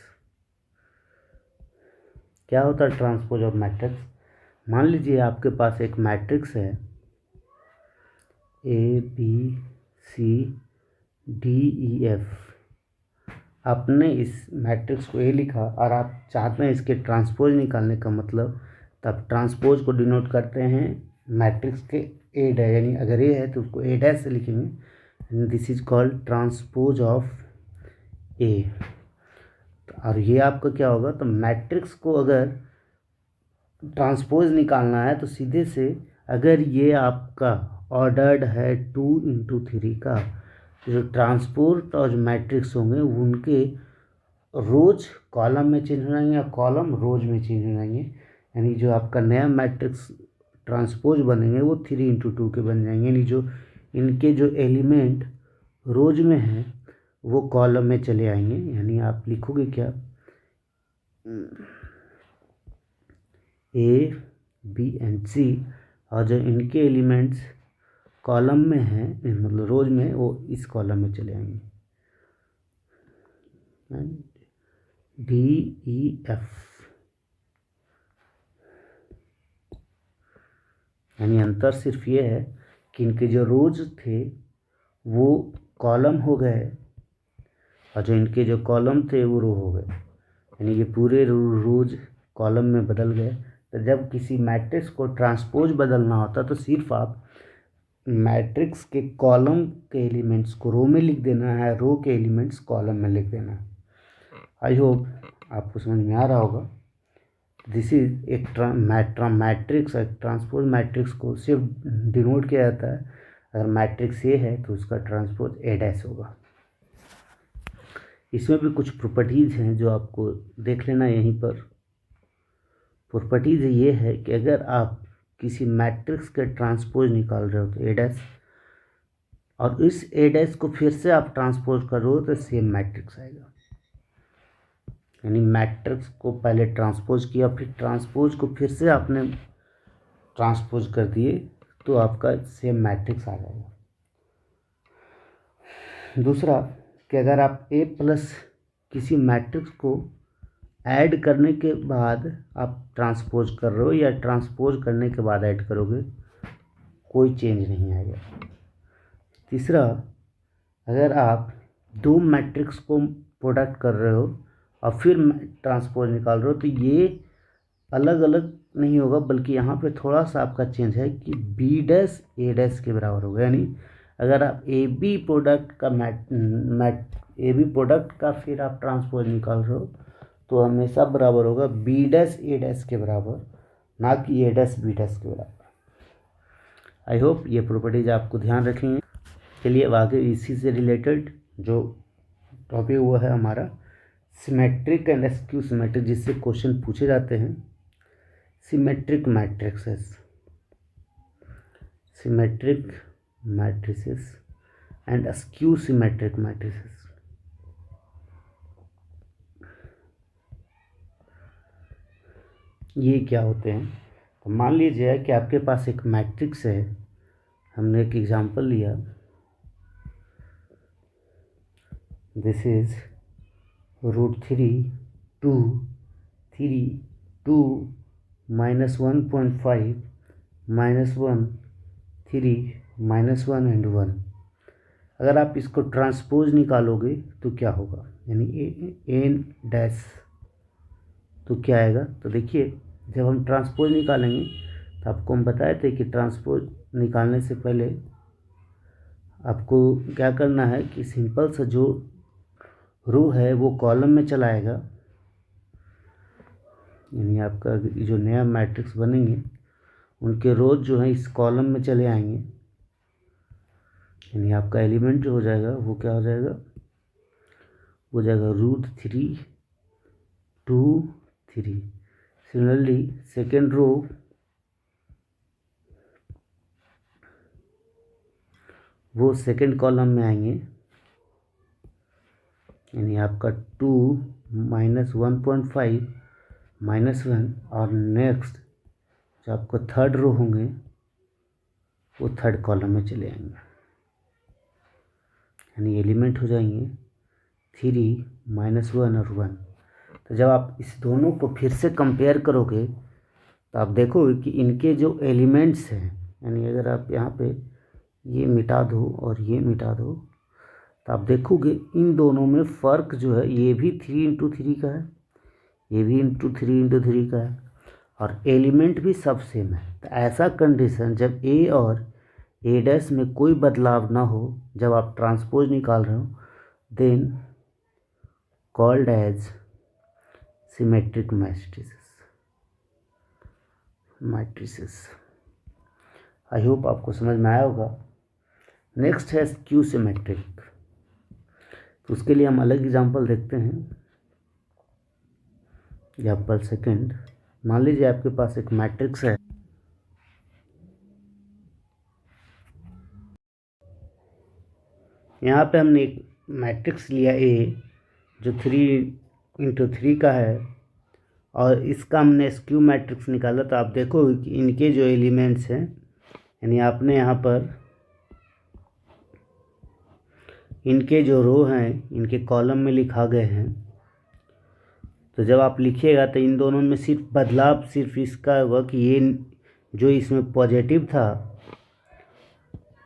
क्या होता है? ट्रांसपोज ऑफ मैट्रिक्स, मान लीजिए आपके पास एक मैट्रिक्स है ABCDEF। आपने इस मैट्रिक्स को A लिखा और आप चाहते हैं इसके ट्रांसपोज निकालने का, मतलब तब ट्रांसपोज को डिनोट करते हैं मैट्रिक्स के A डैश, यानी अगर A है तो उसको A डैश से लिखेंगे। This is called transpose of A। और ये आपका क्या होगा, तो मैट्रिक्स को अगर ट्रांसपोज निकालना है तो सीधे से अगर ये आपका ऑर्डर्ड है 2 इंटू 3 का, तो जो ट्रांसपोज और जो मैट्रिक्स होंगे उनके रोज कॉलम में चेंज हो जाएंगे या कॉलम रोज में चेंज हो जाएंगे। यानी जो आपका नया मैट्रिक्स ट्रांसपोज बनेंगे वो 3 इंटू 2 के बन जाएंगे, यानी जो इनके जो एलिमेंट रोज में हैं वो कॉलम में चले आएंगे। यानी आप लिखोगे क्या, A, B एंड C, और जो इनके एलिमेंट्स कॉलम में हैं मतलब रोज में, वो इस कॉलम में चले आएंगे। DEF, यानी अंतर सिर्फ ये है कि इनके जो रोज थे वो कॉलम हो गए और जो इनके जो कॉलम थे वो रो हो गए, यानी ये पूरे रोज कॉलम में बदल गए। तो जब किसी मैट्रिक्स को ट्रांसपोज बदलना होता तो सिर्फ आप मैट्रिक्स के कॉलम के एलिमेंट्स को रो में लिख देना है, रो के एलिमेंट्स कॉलम में लिख देना है। आई होप आपको समझ में आ रहा होगा। दिस इज एक मैट्रिक्स, एक ट्रांसपोज मैट्रिक्स को सिर्फ डिनोट किया जाता है, अगर मैट्रिक्स ए है तो उसका ट्रांसपोज ए डैश होगा। इसमें भी कुछ प्रॉपर्टीज़ हैं जो आपको देख लेना यहीं पर। प्रॉपर्टीज़ ये है कि अगर आप किसी मैट्रिक्स के ट्रांसपोज निकाल रहे हो तो ए डैश, और इस ए डैश को फिर से आप ट्रांसपोज कर रहे हो तो सेम मैट्रिक्स आएगा। यानी मैट्रिक्स को पहले ट्रांसपोज किया, फिर ट्रांसपोज को फिर से आपने ट्रांसपोज कर दिए तो आपका सेम मैट्रिक्स आ जाएगा। दूसरा कि अगर आप ए प्लस किसी मैट्रिक्स को ऐड करने के बाद आप ट्रांसपोज कर रहे हो या ट्रांसपोज करने के बाद ऐड करोगे, कोई चेंज नहीं आएगा। तीसरा, अगर आप दो मैट्रिक्स को प्रोडक्ट कर रहे हो और फिर ट्रांसपोज निकाल रहे हो तो ये अलग अलग नहीं होगा, बल्कि यहाँ पे थोड़ा सा आपका चेंज है कि बी डैश ए डैश के बराबर होगा। यानी अगर आप ए बी प्रोडक्ट का फिर आप ट्रांसपोज निकाल रहे हो तो हमेशा बराबर होगा बी डैश ए डैश के बराबर, ना कि ए डैश बी डैश के बराबर। आई होप ये प्रॉपर्टीज आपको ध्यान रखेंगे। चलिए अब आगे इसी से रिलेटेड जो टॉपिक हुआ है हमारा सिमेट्रिक एंड स्क्यू सिमेट्रिक, जिससे क्वेश्चन पूछे जाते हैं। Symmetric matrices, symmetric matrices and skew symmetric matrices. ये क्या होते हैं? तो मान लीजिए कि आपके पास एक मैट्रिक्स है, हमने एक एग्जांपल लिया, दिस इज √3 2 3 2 -1.5 -1 3 -1 एंड 1। अगर आप इसको ट्रांसपोज निकालोगे तो क्या होगा? यानी एन डैश तो क्या आएगा? तो देखिए, जब हम ट्रांसपोज निकालेंगे तो आपको हम बताए थे कि ट्रांसपोज निकालने से पहले आपको क्या करना है कि सिंपल सा जो रो है वो कॉलम में चलाएगा। यानी आपका जो नया मैट्रिक्स बनेंगे उनके रोज जो है इस कॉलम में चले आएंगे। यानी आपका एलिमेंट जो हो जाएगा वो क्या हो जाएगा? हो जाएगा √3 2 3। सिमिलरली सेकेंड रो वो सेकेंड कॉलम में आएंगे। यानी आपका 2 -1.5 -1, और नेक्स्ट जो आपको थर्ड रो होंगे वो थर्ड कॉलम में चले आएंगे। यानी एलिमेंट हो जाएंगे 3 -1 और 1। तो जब आप इस दोनों को फिर से कंपेयर करोगे तो आप देखोगे कि इनके जो एलिमेंट्स हैं, यानी अगर आप यहाँ पे ये मिटा दो और ये मिटा दो तो आप देखोगे इन दोनों में फ़र्क जो है, ये भी 3 × 3 का है, ये भी 3 × 3 का है, और एलिमेंट भी सब सेम है। तो ऐसा कंडीशन जब ए और ए डैश में कोई बदलाव ना हो, जब आप ट्रांसपोज निकाल रहे हो, then called as symmetric matrices. I hope आपको समझ में आया होगा। नेक्स्ट है स्क्यू सिमेट्रिक। तो उसके लिए हम अलग एग्जांपल देखते हैं। एग्जांपल सेकंड, मान लीजिए आपके पास एक मैट्रिक्स है, यहाँ पे हमने एक मैट्रिक्स लिया ए जो 3 × 3 का है, और इसका हमने स्क्यू मैट्रिक्स निकाला। तो आप देखोगे कि इनके जो एलिमेंट्स हैं, यानी आपने यहाँ पर इनके जो रो हैं इनके कॉलम में लिखा गए हैं। तो जब आप लिखिएगा तो इन दोनों में सिर्फ बदलाव सिर्फ इसका होगा कि ये जो इसमें पॉजिटिव था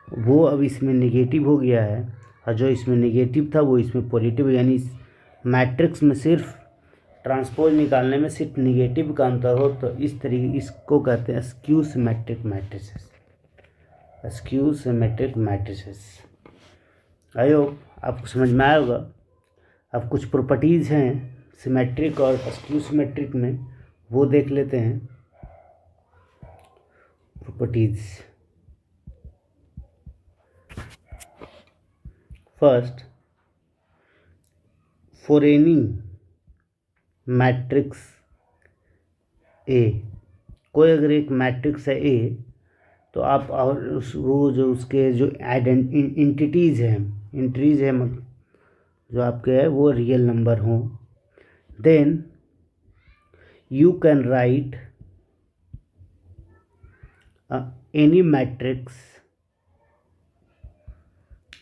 वो अब इसमें नेगेटिव हो गया है, और जो इसमें नेगेटिव था वो इसमें पॉजिटिव। यानी इस मैट्रिक्स में सिर्फ ट्रांसपोज निकालने में सिर्फ नेगेटिव का अंतर हो, तो इस तरीके इसको कहते हैं skew symmetric matrices. Skew symmetric matrices. I hope आपको समझ में आया होगा। अब कुछ प्रॉपर्टीज़ हैं सिमेट्रिक और स्क्यू सिमेट्रिक में वो देख लेते हैं properties. First, for any matrix A, कोई अगर एक मैट्रिक्स है ए, तो आप और वो जो उसके जो एंटिटीज़ हैं, मतलब जो आपके है वो रियल नंबर हों, then you can write any matrix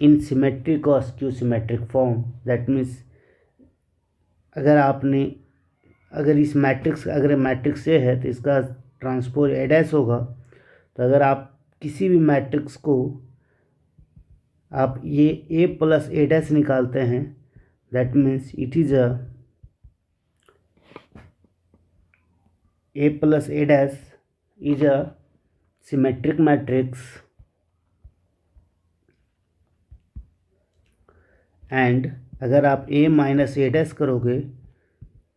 in symmetric और skew symmetric form. That means अगर इस मैट्रिक्स अगर मैट्रिक्स ए है तो इसका ट्रांसपोज ए डैश होगा। तो अगर आप किसी भी मैट्रिक्स को आप ये ए प्लस ए डैश निकालते हैं, that means it is a plus A dash is a symmetric matrix and अगर आप ए माइनस ए डैश करोगे,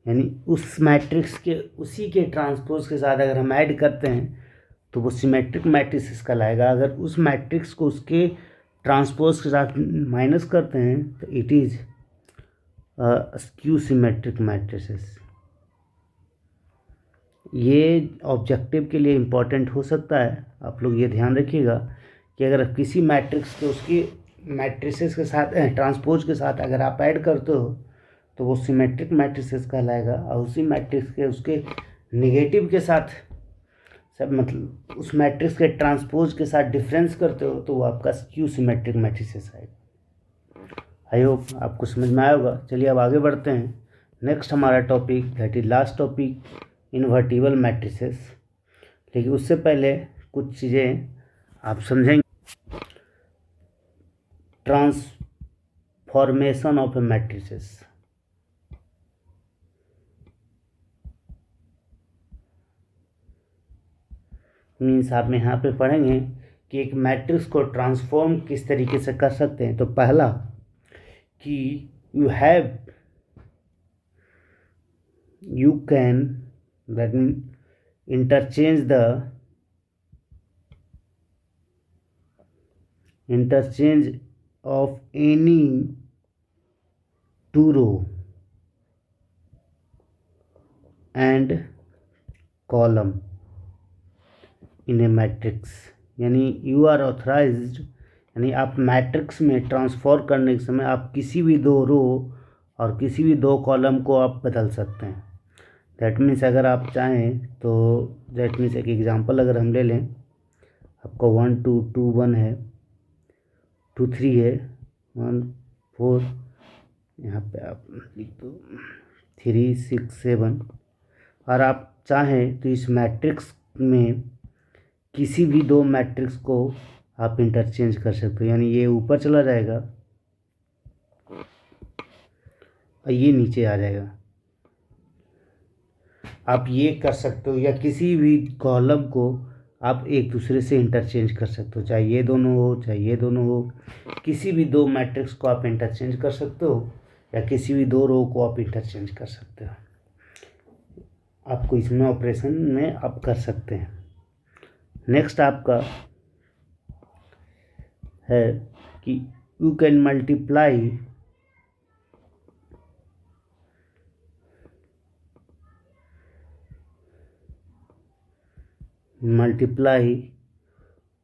यानी उस मैट्रिक्स के उसी के ट्रांसपोज के साथ अगर हम ऐड करते हैं तो वो सिमेट्रिक मैट्रिक्स कहलाएगा। अगर उस मैट्रिक्स को उसके ट्रांसपोज के साथ माइनस करते हैं तो it is skew symmetric matrices. ये ऑब्जेक्टिव के लिए इम्पॉर्टेंट हो सकता है, आप लोग ये ध्यान रखिएगा कि अगर किसी मैट्रिक्स को उसकी मैट्रिसेस के साथ ट्रांसपोज के साथ अगर आप ऐड करते हो तो वो सिमेट्रिक मैट्रिसेस कहलाएगा, और उसी मैट्रिक्स के उसके नेगेटिव के साथ सब मतलब उस मैट्रिक्स के ट्रांसपोज के साथ डिफरेंस करते हो तो वो आपका स्क्यू सिमेट्रिक मैट्रिसेस आएगा। आई होप आपको समझ में आया होगा। चलिए अब आगे बढ़ते हैं। नेक्स्ट हमारा topic that is last topic, invertible matrices. लेकिन उससे पहले कुछ चीज़ें आप समझेंगे। Transformation of A matrices, means आप यहाँ पे पढ़ेंगे कि एक मैट्रिक्स को ट्रांसफॉर्म किस तरीके से कर सकते हैं। तो पहला कि you can that mean interchange of any two row and column in a matrix। यानी यू आर ऑथराइज्ड, यानी आप मैट्रिक्स में ट्रांसफॉर्म करने के समय आप किसी भी दो रो और किसी भी दो कॉलम को आप बदल सकते हैं। दैट मीन्स अगर आप चाहें तो दैट मीन्स एक एग्जांपल अगर हम ले लें, आपका 1 2 2 1 है, 2 3 है, 1 4, यहाँ पे आप लिख दो 3 6 7, और आप चाहें तो इस मैट्रिक्स में किसी भी दो मैट्रिक्स को आप इंटरचेंज कर सकते हो। यानी ये ऊपर चला जाएगा और ये नीचे आ जाएगा। आप ये कर सकते हो, या किसी भी कॉलम को आप एक दूसरे से इंटरचेंज कर सकते हो, चाहे ये दोनों हो चाहे ये दोनों हो। किसी भी दो मैट्रिक्स को आप इंटरचेंज कर सकते हो, या किसी भी दो रो को आप इंटरचेंज कर सकते हो। आपको इसमें ऑपरेशन में आप कर सकते हैं। नेक्स्ट आपका है कि you can multiply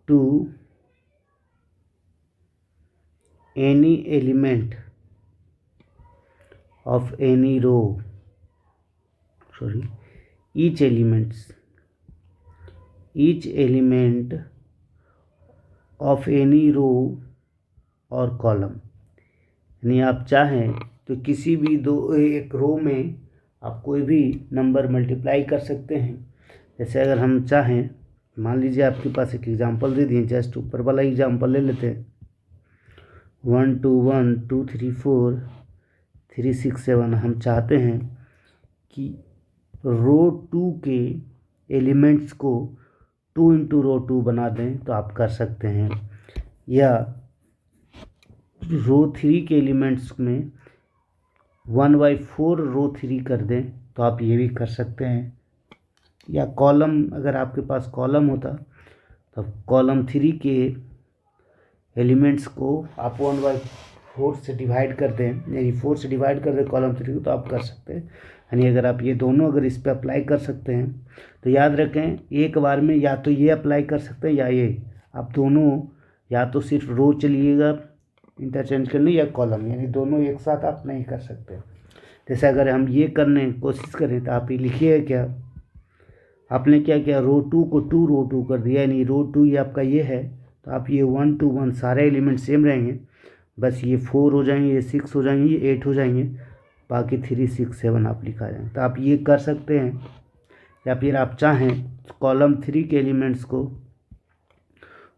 to any element of any row, each element of any row और कॉलम। यानी आप चाहें तो किसी भी एक रो में आप कोई भी नंबर मल्टीप्लाई कर सकते हैं। जैसे अगर हम चाहें, मान लीजिए आपके पास एक एग्जांपल दे दिए, जस्ट ऊपर वाला एग्जांपल ले लेते हैं, 1 2 1 2 3 4 3 6 7। हम चाहते हैं कि रो 2 के एलिमेंट्स को 2 इंटू रो 2 बना दें तो आप कर सकते हैं, या रो 3 के एलिमेंट्स में 1/4 रो 3 कर दें तो आप ये भी कर सकते हैं, या कॉलम अगर आपके पास कॉलम होता तो कॉलम 3 के एलिमेंट्स को आप 1/4 से डिवाइड कर दें, यानी 4 से डिवाइड कर दें कॉलम 3 को, तो आप कर सकते हैं। यानी अगर आप ये दोनों अगर इस पर अप्लाई कर सकते हैं तो याद रखें एक बार में या तो ये अप्लाई कर सकते हैं या ये, आप दोनों या तो सिर्फ रो चलिएगा इंटरचेंज करने या कॉलम, यानी दोनों एक साथ आप नहीं कर सकते। जैसे अगर हम ये करने की कोशिश करें तो आप ये लिखिएगा क्या, आपने क्या किया, रो 2 को 2 रो 2 कर दिया, यानी रो 2 ये आपका ये है, तो आप ये 1 to 1 सारे एलिमेंट सेम रहेंगे, बस ये 4 हो जाएंगे, ये 6 हो जाएंगे, ये 8 हो जाएंगे, बाकी 3 6 7 आप लिखा जाएंगे। तो आप ये कर सकते हैं, या फिर आप चाहें कॉलम 3 के एलिमेंट्स को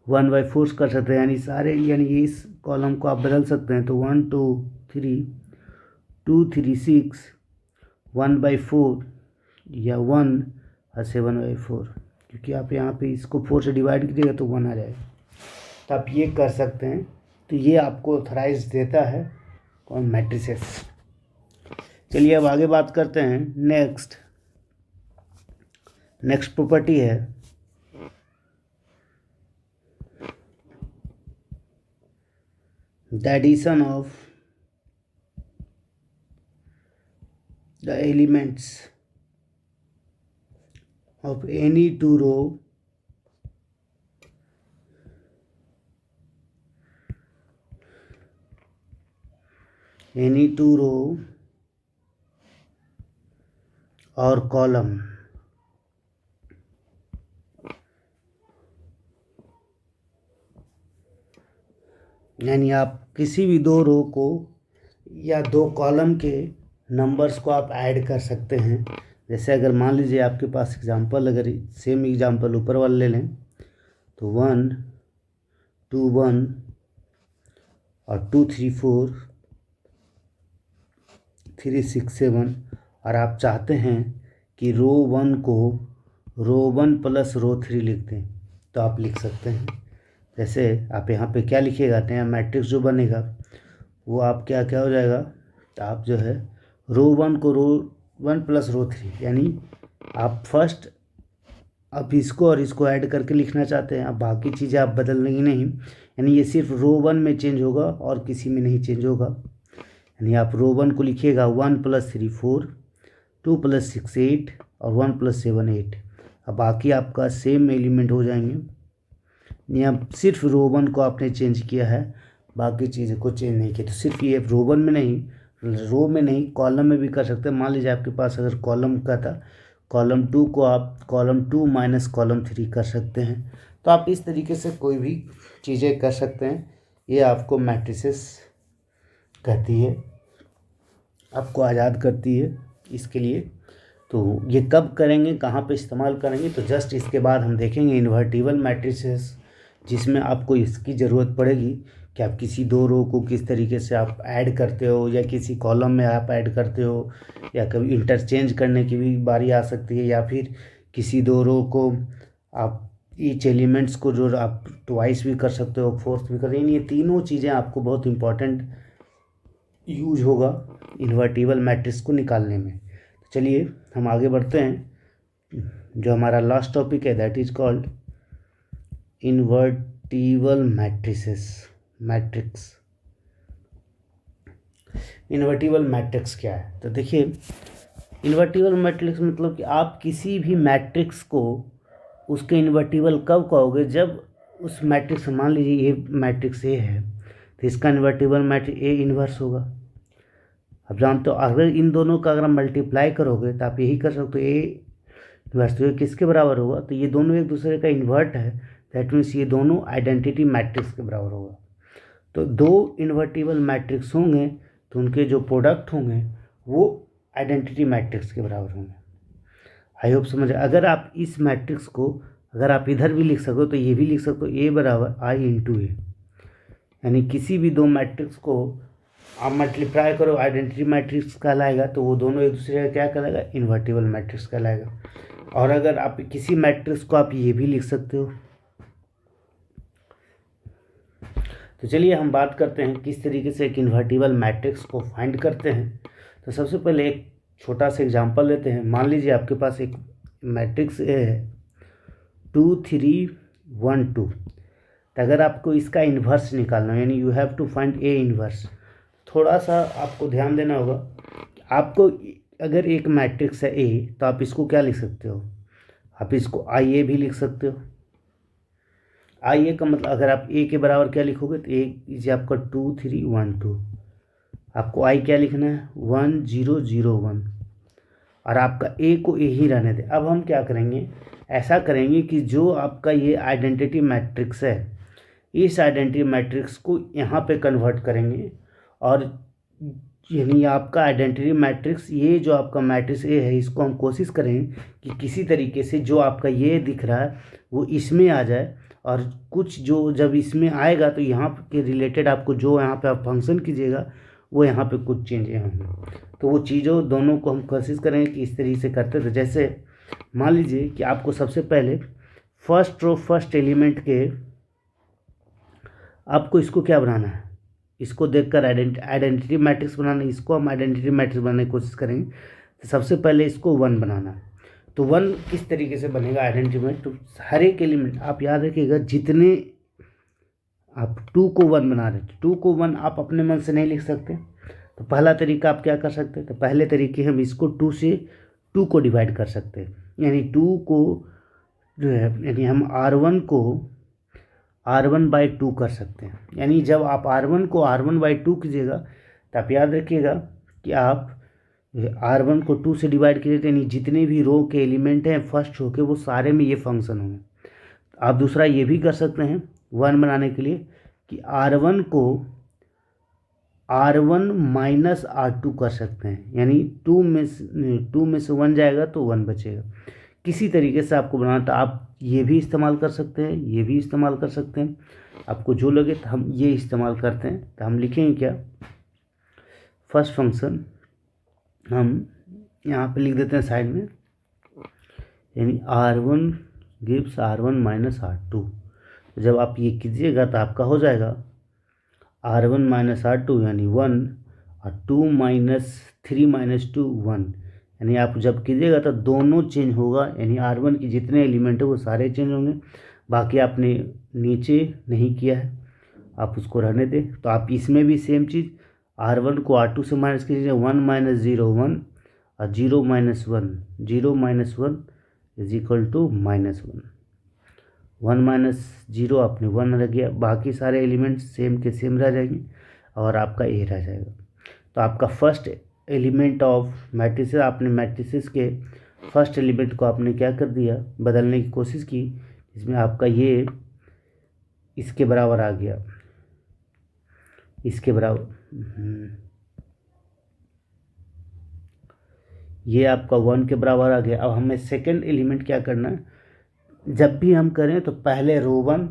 1/4 कर सकते हैं, यानी सारे, यानी इस कॉलम को आप बदल सकते हैं। तो 1 2 3 2 3 6 1/4 या 1 और 7/4, क्योंकि आप यहाँ पे इसको 4 से डिवाइड कीजिएगा तो 1 आ जाएगा। तो आप ये कर सकते हैं। तो ये आपको ऑथराइज देता है कौन, मैट्रिसेस। चलिए अब आगे बात करते हैं। नेक्स्ट प्रॉपर्टी है the addition of the elements of any two row और कॉलम यानी आप किसी भी दो रो को या दो कॉलम के नंबर्स को आप ऐड कर सकते हैं। जैसे अगर मान लीजिए आपके पास एग्जांपल, अगर सेम एग्जांपल ऊपर वाले ले लें तो 1 2 1 और 2 3 4 3 6 7, और आप चाहते हैं कि रो 1 को रो 1 प्लस रो 3 लिख दें तो आप लिख सकते हैं। जैसे आप यहाँ पे क्या लिखिएगा, नया मैट्रिक्स जो बनेगा वो आप क्या क्या हो जाएगा, तो आप जो है रो 1 को रो 1 प्लस रो 3, यानी आप फर्स्ट अब इसको और इसको ऐड करके लिखना चाहते हैं, अब बाकी चीज़ें आप बदलेंगी नहीं, यानी ये सिर्फ रो 1 में चेंज होगा और किसी में नहीं चेंज होगा। यानी आप रो 1 को लिखिएगा 1 + 3 4, 2 + 6 8 और 1 + 7 8। अब बाकी आपका सेम एलिमेंट हो जाएंगे, यहाँ सिर्फ रो 1 को आपने चेंज किया है, बाकी चीज़ों को चेंज नहीं किया। तो सिर्फ ये रो 1 में नहीं, रो में नहीं कॉलम में भी कर सकते हैं। मान लीजिए आपके पास अगर कॉलम का था, कॉलम 2 को आप कॉलम 2 माइनस कॉलम 3 कर सकते हैं। तो आप इस तरीके से कोई भी चीज़ें कर सकते हैं। ये आपको मैट्रिसेस कहती है, आपको आज़ाद करती है इसके लिए। तो ये कब करेंगे, कहाँ पे इस्तेमाल करेंगे, तो जस्ट इसके बाद हम देखेंगे इन्वर्टिबल मैट्रिसेस, जिसमें आपको इसकी ज़रूरत पड़ेगी कि आप किसी दो रो को किस तरीके से आप ऐड करते हो, या किसी कॉलम में आप ऐड करते हो, या कभी इंटरचेंज करने की भी बारी आ सकती है, या फिर किसी दो रो को आप ईच एलिमेंट्स को जो आप ट्वाइस भी कर सकते हो, फोर्थ भी कर, ये तीनों चीज़ें आपको बहुत इंपॉर्टेंट यूज होगा इन्वर्टिबल मैट्रिक्स को निकालने में। तो चलिए हम आगे बढ़ते हैं। जो हमारा लास्ट टॉपिक है that is called invertible matrix. Invertible matrix क्या है, तो देखिए इन्वर्टिबल मैट्रिक्स मतलब कि आप किसी भी मैट्रिक्स को उसके इन्वर्टिबल कब कहोगे, जब उस मैट्रिक्स, मान लीजिए ये मैट्रिक्स ए है तो इसका इन्वर्टिबल मैट्रिक्स ए इन्वर्स होगा। अब जानते हो अगर इन दोनों का अगर मल्टीप्लाई करोगे तो आप यही कर सकते हो, ए इन्वर्स तो किसके बराबर होगा, तो ये दोनों एक दूसरे का इन्वर्ट है, दैट मीन्स ये दोनों आइडेंटिटी मैट्रिक्स के बराबर होगा। तो दो इन्वर्टिबल मैट्रिक्स होंगे तो उनके जो प्रोडक्ट होंगे वो आइडेंटिटी मैट्रिक्स के बराबर होंगे। आई होप समझ। अगर आप इस मैट्रिक्स को अगर आप इधर भी लिख सको तो ये भी लिख सकते हो, ए बराबर आई इंटू ए, यानी किसी भी दो मैट्रिक्स को आप मल्टीप्लाई करो आइडेंटिटी मैट्रिक्स कहलाएगा, तो वो दोनों एक दूसरे का क्या कहलाएगा, इन्वर्टिबल मैट्रिक्स कहलाएगा। और अगर आप किसी मैट्रिक्स को आप ये भी लिख सकते हो। तो चलिए हम बात करते हैं किस तरीके से एक इन्वर्टिबल मैट्रिक्स को फाइंड करते हैं। तो सबसे पहले एक छोटा सा एग्जांपल लेते हैं। मान लीजिए आपके पास एक मैट्रिक्स ए है 2 3 1 2। तो अगर आपको इसका इन्वर्स निकालना है, यानी you have to find a inverse, थोड़ा सा आपको ध्यान देना होगा। आपको अगर एक मैट्रिक्स है ए, तो आप इसको क्या लिख सकते हो, आप इसको आई ए भी लिख सकते हो। आई ए का मतलब अगर आप ए के बराबर क्या लिखोगे, तो ए इज आपका 2 3 1 2। आपको आई क्या लिखना है, 1 0 0 1, और आपका ए को ए ही रहने दें। अब हम क्या करेंगे, ऐसा करेंगे कि जो आपका ये आइडेंटिटी मैट्रिक्स है, इस आइडेंटिटी मैट्रिक्स को यहाँ पे कन्वर्ट करेंगे, और यानी आपका आइडेंटिटी मैट्रिक्स, ये जो आपका मैट्रिक्स ए है, इसको हम कोशिश करें कि किसी तरीके से जो आपका ये दिख रहा है वो इसमें आ जाए, और कुछ जो जब इसमें आएगा तो यहाँ के रिलेटेड आपको जो यहाँ पे आप फंक्शन कीजिएगा वो यहाँ पे कुछ चेंजें होंगे। तो वो चीज़ों दोनों को हम कोशिश करेंगे कि इस तरीके से करते थे। जैसे मान लीजिए कि आपको सबसे पहले फर्स्ट एलिमेंट के आपको इसको क्या बनाना है, इसको देखकर आइडेंटिटी मैट्रिक्स बनाना है। इसको हम आइडेंटिटी मैट्रिक्स बनाने की कोशिश करेंगे। तो सबसे पहले इसको 1 बनाना है। तो 1 किस तरीके से बनेगा आइडेंटिटी मैट्रिक्स, तो हर एक एलिमेंट आप याद रखिएगा, जितने आप 2 को 1 बना रहे हैं, 2 को 1 आप अपने मन से नहीं लिख सकते। तो पहला तरीका आप क्या कर सकते हैं, तो पहले तरीके हम इसको 2 से 2 को डिवाइड कर सकते हैं, यानी 2 को जो है, यानी हम R1 को R1/2 कर सकते हैं। यानी जब आप R1 को R1/2 कीजिएगा, तो आप याद रखिएगा कि आप R1 को 2 से डिवाइड कीजिए, यानी जितने भी रो के एलिमेंट हैं फर्स्ट रो के, वो सारे में ये फंक्शन होंगे। आप दूसरा ये भी कर सकते हैं 1 बनाने के लिए, कि R1 को R1 माइनस R2 कर सकते हैं, यानी 2 में से 1 जाएगा तो 1 बचेगा। किसी तरीके से आपको बनाना, तो आप ये भी इस्तेमाल कर सकते हैं, ये भी इस्तेमाल कर सकते हैं, आपको जो लगे। तो हम ये इस्तेमाल करते हैं, तो हम लिखेंगे क्या, फर्स्ट फंक्शन हम यहाँ पे लिख देते हैं साइड में, यानी R1 gives R1 minus R2। तो जब आप ये कीजिएगा तो आपका हो जाएगा R1 माइनस R2 यानी 1, और 2 माइनस 3 माइनस 2 1, यानी आप जब कीजिएगा तो दोनों चेंज होगा, यानी R1 की जितने एलिमेंट है वो सारे चेंज होंगे। बाकी आपने नीचे नहीं किया है, आप उसको रहने दें। तो आप इसमें भी सेम चीज़, R1 को R2 से माइनस कीजिए, 1 माइनस 0 1, और 0 minus 1 is equal to -1। 1 minus 0 आपने 1 रख गया, बाकी सारे एलिमेंट सेम के सेम रह जाएंगे, और आपका ए रह जाएगा। तो आपका फर्स्ट एलिमेंट ऑफ मैट्रिसेस, आपने मैट्रिसेस के फर्स्ट एलिमेंट को आपने क्या कर दिया, बदलने की कोशिश की, इसमें आपका ये इसके बराबर आ गया, इसके बराबर, ये आपका 1 के बराबर आ गया। अब हमें सेकंड एलिमेंट क्या करना है, जब भी हम करें तो पहले रो 1,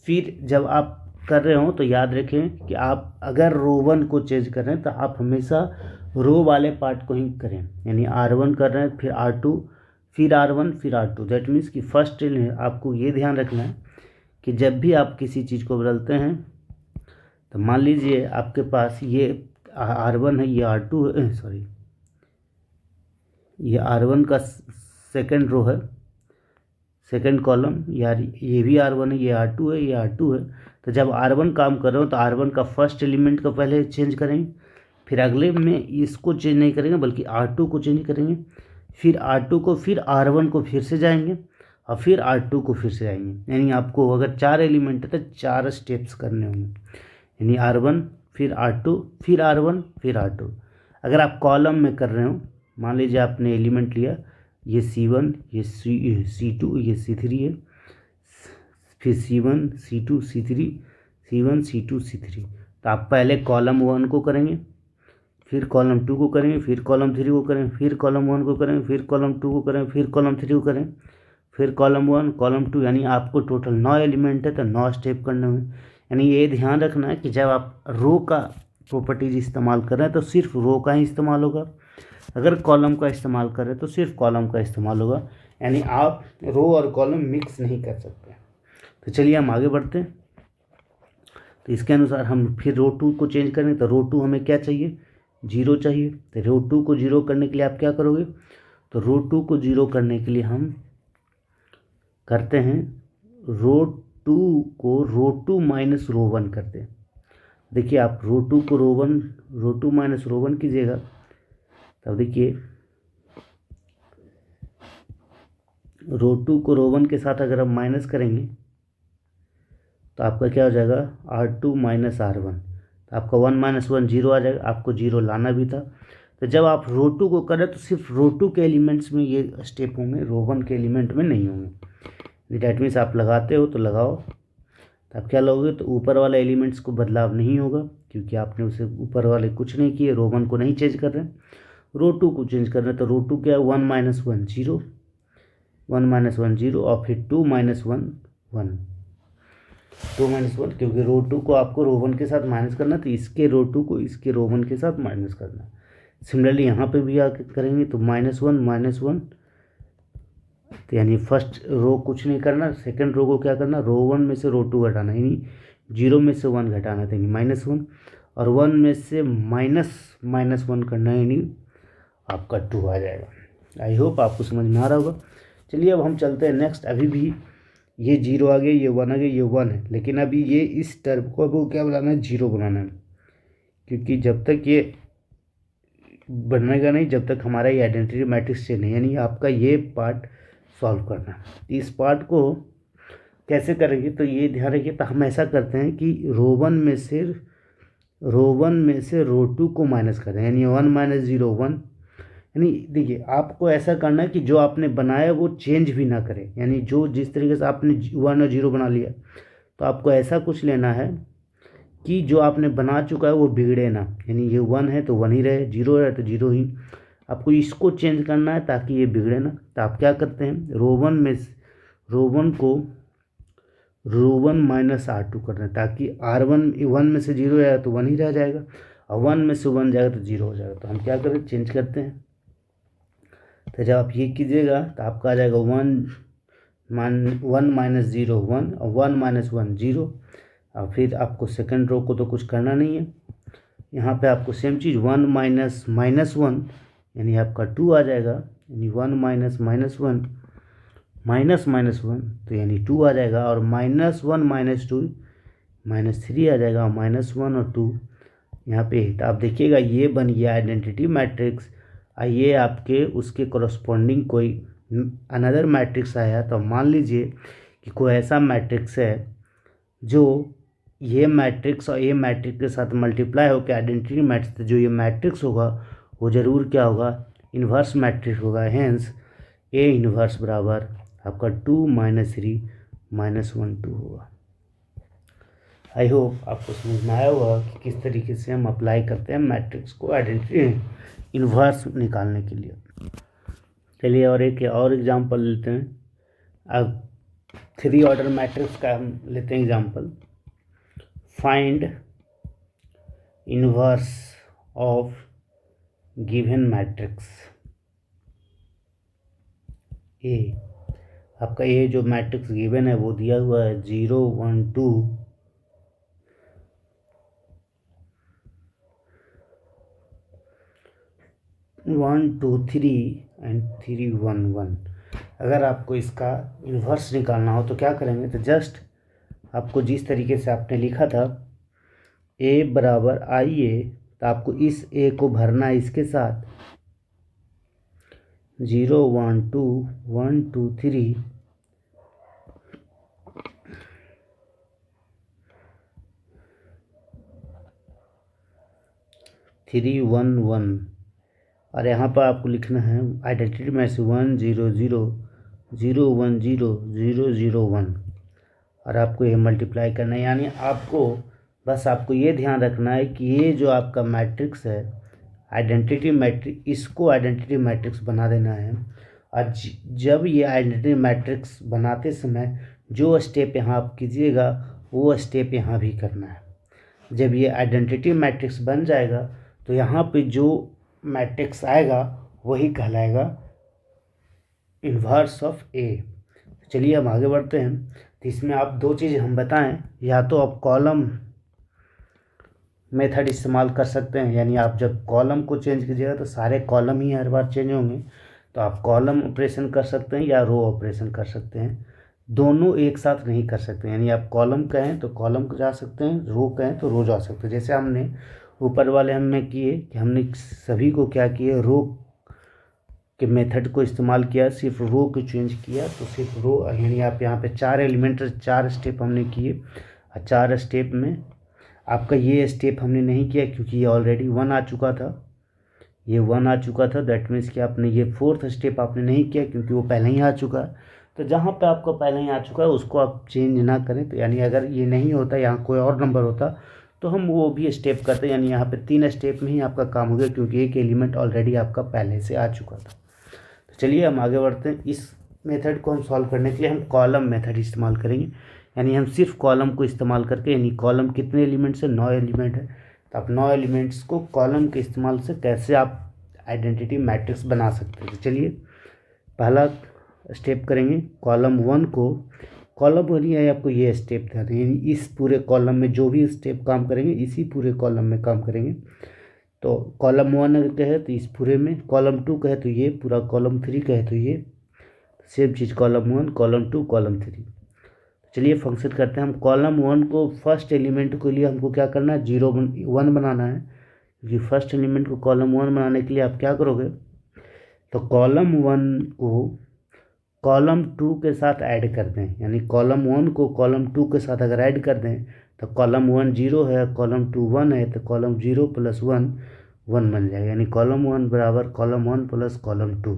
फिर जब आप कर रहे हो तो याद रखें कि आप अगर रो 1 को चेंज कर रहे हैं तो आप हमेशा रो वाले पार्ट को ही करें, यानी R1 कर रहे हैं, फिर R2, फिर R1, फिर R2। दैट मीन्स कि फर्स्ट आपको ये ध्यान रखना है कि जब भी आप किसी चीज़ को बदलते हैं, तो मान लीजिए आपके पास ये R1 है, ये R2 है, सॉरी ये R1 का सेकंड रो है, सेकंड कॉलम, यार ये भी R1 है, ये R2 है, ये R2 है। तो जब R1 काम कर रहे हो तो R1 का फर्स्ट एलिमेंट को पहले चेंज करेंगे, फिर अगले में इसको चेंज नहीं करेंगे बल्कि R2 को चेंज करेंगे, फिर R2 को, फिर R1 को फिर से जाएंगे, और फिर R2 को फिर से जाएंगे। यानी आपको अगर 4 एलिमेंट है तो 4 स्टेप्स करने होंगे, यानी R1 फिर R2 फिर R1 फिर R2। अगर आप कॉलम में कर रहे हो, मान लीजिए आपने एलिमेंट लिया, ये C1, ये C2, ये C3 है, फिर C1 C2 C3, C1 C2 C3। तो आप पहले कॉलम 1 को करेंगे, फिर कॉलम 2 को करेंगे, फिर कॉलम 3 को करेंगे, फिर कॉलम 1 को करेंगे, फिर कॉलम 2 को करेंगे, फिर कॉलम 3 को करें, फिर कॉलम 1 कॉलम 2, यानी आपको टोटल 9 एलिमेंट है तो 9 स्टेप करने होंगे। यानी ये ध्यान रखना है कि जब आप रो का प्रॉपर्टीज इस्तेमाल कर रहे हैं तो सिर्फ रो का ही इस्तेमाल होगा, अगर कॉलम का इस्तेमाल कर रहे हैं तो सिर्फ कॉलम का इस्तेमाल होगा, यानी आप रो और कॉलम मिक्स नहीं कर सकते। तो चलिए हम आगे बढ़ते हैं। तो इसके अनुसार हम फिर रो 2 को चेंज करें, तो रो 2 हमें क्या चाहिए, जीरो चाहिए। तो रो टू को जीरो करने के लिए आप क्या करोगे, तो रो टू को जीरो करने के लिए हम करते हैं रो टू को रो टू माइनस रो वन करते हैं। देखिए आप रो टू को रो टू माइनस रो वन कीजिएगा, तब देखिए रो टू को रो वन के साथ अगर हम माइनस करेंगे तो आपका क्या हो जाएगा, R two minus R one. तो आपका वन माइनस वन जीरो आ जाएगा, आपको जीरो लाना भी था। तो जब आप रो टू को करें तो सिर्फ रो टू के एलिमेंट्स में ये स्टेप होंगे, रो वन के एलिमेंट में नहीं होंगे। डैट मीन्स आप लगाते हो तो लगाओ, तो आप क्या लोगे, तो ऊपर वाले एलिमेंट्स को बदलाव नहीं होगा क्योंकि आपने उसे ऊपर वाले कुछ नहीं किए, रो वन को नहीं चेंज कर रहे हैं, रो टू को चेंज कर रहे हैं। तो रो टू क्या है, one minus one zero, one minus one zero, और फिर two minus one one, two minus one, क्योंकि रो टू को आपको रो वन के साथ माइनस करना, तो इसके रो टू को इसके रो वन के साथ माइनस करना। सिमिलरली यहाँ पे भी आके करेंगे तो माइनस वन, तो यानी फर्स्ट रो कुछ नहीं करना, सेकंड रो को क्या करना, रो वन में से रो टू घटाना, यानी जीरो में से वन घटाना था, यानी माइनस वन, और वन में से माइनस वन करना, यानी आपका टू आ जाएगा। आई होप आपको समझ में आ रहा होगा। चलिए अब हम चलते हैं नेक्स्ट। अभी भी ये जीरो आ गया, ये वन आ गया, ये वन है, लेकिन अभी ये इस टर्म को अब क्या बनाना है, जीरो बनाना है, क्योंकि जब तक ये बनेगा नहीं, जब तक हमारा ये आइडेंटिटी मैट्रिक्स चेंज नहीं, यानी आपका ये पार्ट सॉल्व करना है। इस पार्ट को कैसे करेंगे, तो ये ध्यान रखिए। तो हम ऐसा करते हैं कि रो वन में से रो टू को माइनस करें, यानी वन माइनस जीरो वन, यानी देखिए आपको ऐसा करना है कि जो आपने बनाया वो चेंज भी ना करे, यानी जो जिस तरीके से आपने वन और जीरो बना लिया, तो आपको ऐसा कुछ लेना है कि जो आपने बना चुका है वो बिगड़े ना, यानी ये वन है तो वन ही रहे, जीरो है तो जीरो ही, आपको इसको चेंज करना है ताकि ये बिगड़े ना। तो आप क्या करते हैं, रो वन माइनस आर टू करना है, ताकि आर वन में से जीरो आया तो वन ही रह जाएगा, और वन में से वन जाएगा तो जीरो हो जाएगा। तो हम क्या करें, चेंज करते हैं। तो जब आप ये कीजिएगा तो आपका आ जाएगा वन माइनस जीरो वन, और वन माइनस वन जीरो, और फिर आपको सेकंड रो को तो कुछ करना नहीं है, यहाँ पे आपको सेम चीज़ वन माइनस वन, यानी आपका टू आ जाएगा, यानी वन माइनस वन, तो यानी टू आ जाएगा, और minus one minus two minus three आ जाएगा, और माइनस वन और टू यहाँ पे। तो आप देखिएगा ये बन गया आइडेंटिटी मैट्रिक्स। आइए आपके उसके कोरस्पॉन्डिंग कोई अनदर मैट्रिक्स आया, तो मान लीजिए कि कोई ऐसा मैट्रिक्स है जो ये मैट्रिक्स और ये मैट्रिक्स के साथ मल्टीप्लाई होकर आइडेंटिटी मैट्रिक्स, तो जो ये मैट्रिक्स होगा वो ज़रूर क्या होगा, इन्वर्स मैट्रिक्स होगा। हेंस ए इन्वर्स बराबर आपका two minus three minus one two होगा। आई होप आपको समझ में आया होगा कि किस तरीके से हम अप्लाई करते हैं मैट्रिक्स को आइडेंटिटी इन्वर्स निकालने के लिए। चलिए और एक और एग्जांपल लेते हैं। अब थ्री ऑर्डर मैट्रिक्स का हम लेते हैं example. Find inverse of given matrix A. आपका ये जो मैट्रिक्स गिवन है वो दिया हुआ है 0 1 2 1 2 3 एंड 3 1 1। अगर आपको इसका इन्वर्स निकालना हो तो क्या करेंगे, तो जस्ट आपको जिस तरीके से आपने लिखा था a बराबर आई ए, तो आपको इस a को भरना है इसके साथ 0 1 2 1 2 3 3 1 1, और यहाँ पर आपको लिखना है आइडेंटिटी में से 1 0 0 0 1 0 0 0 1, और आपको ये मल्टीप्लाई करना है। यानी आपको बस आपको ये ध्यान रखना है कि ये जो आपका मैट्रिक्स है आइडेंटिटी मैट्रिक्स, इसको आइडेंटिटी मैट्रिक्स बना देना है। और जब ये आइडेंटिटी मैट्रिक्स बनाते समय जो स्टेप यहाँ आप कीजिएगा वो स्टेप यहाँ भी करना है। जब ये आइडेंटिटी मैट्रिक्स बन जाएगा तो यहाँ पे जो मैट्रिक्स आएगा वही कहलाएगा इन्वर्स ऑफ ए। चलिए हम आगे बढ़ते हैं। तो इसमें आप दो चीज़ हम बताएं, या तो आप कॉलम मेथड इस्तेमाल कर सकते हैं। यानी आप जब कॉलम को चेंज कीजिएगा तो सारे कॉलम ही हर बार चेंज होंगे, तो आप कॉलम ऑपरेशन कर सकते हैं या रो ऑपरेशन कर सकते हैं, दोनों एक साथ नहीं कर सकते। यानी आप कॉलम कहें तो कॉलम को जा सकते हैं, रो कहें तो रो जा सकते हैं। जैसे हमने ऊपर वाले हमने किए कि हमने सभी को क्या किए, रो के मेथड को इस्तेमाल किया, सिर्फ रो को चेंज किया, तो सिर्फ रो यानी आप यहाँ पे 4 एलिमेंट 4 स्टेप हमने किए, और 4 स्टेप में आपका ये स्टेप हमने नहीं किया क्योंकि ये ऑलरेडी 1 आ चुका था, ये 1 आ चुका था। दैट मीन्स कि आपने ये 4th स्टेप आपने नहीं किया क्योंकि वो पहले ही आ चुका है। तो जहाँ पे आपको पहले ही आ चुका है उसको आप चेंज ना करें। तो यानी अगर ये नहीं होता, यहाँ कोई और नंबर होता तो हम वो भी स्टेप करते। यानी यहाँ पे 3 स्टेप में ही आपका काम हो गया क्योंकि एक एलिमेंट ऑलरेडी आपका पहले से आ चुका था। तो चलिए हम आगे बढ़ते हैं। इस मेथड को हम सॉल्व करने के लिए हम कॉलम मेथड इस्तेमाल करेंगे। यानी हम सिर्फ कॉलम को इस्तेमाल करके, यानी कॉलम कितने एलिमेंट्स है, 9 एलिमेंट है, तो आप 9 एलिमेंट्स को कॉलम के इस्तेमाल से कैसे आप आइडेंटिटी मैट्रिक्स बना सकते हैं। तो चलिए पहला स्टेप करेंगे। कॉलम 1 को, कॉलम 1 है आपको ये स्टेप ध्यान दें, यानी इस पूरे कॉलम में जो भी स्टेप काम करेंगे इसी पूरे कॉलम में काम करेंगे। तो कॉलम 1 कहे तो इस पूरे में, कॉलम 2 कहे तो ये पूरा, कॉलम 3 कहे तो ये, सेम चीज़ कॉलम 1, कॉलम 2, कॉलम 3। चलिए फंक्शन करते हैं। हम कॉलम 1 को फर्स्ट एलिमेंट के लिए हमको क्या करना है, 0 1 बनाना है, क्योंकि फर्स्ट एलिमेंट को कॉलम 1 बनाने के लिए आप क्या करोगे, तो कॉलम 1 को कॉलम 2 के साथ ऐड कर दें। यानी कॉलम 1 को कॉलम 2 के साथ अगर ऐड कर दें तो कॉलम 1 0 है, कॉलम 2 1 है, तो कॉलम 0 + 1 1 बन जाएगा। यानी कॉलम 1 बराबर कॉलम 1 + कॉलम 2।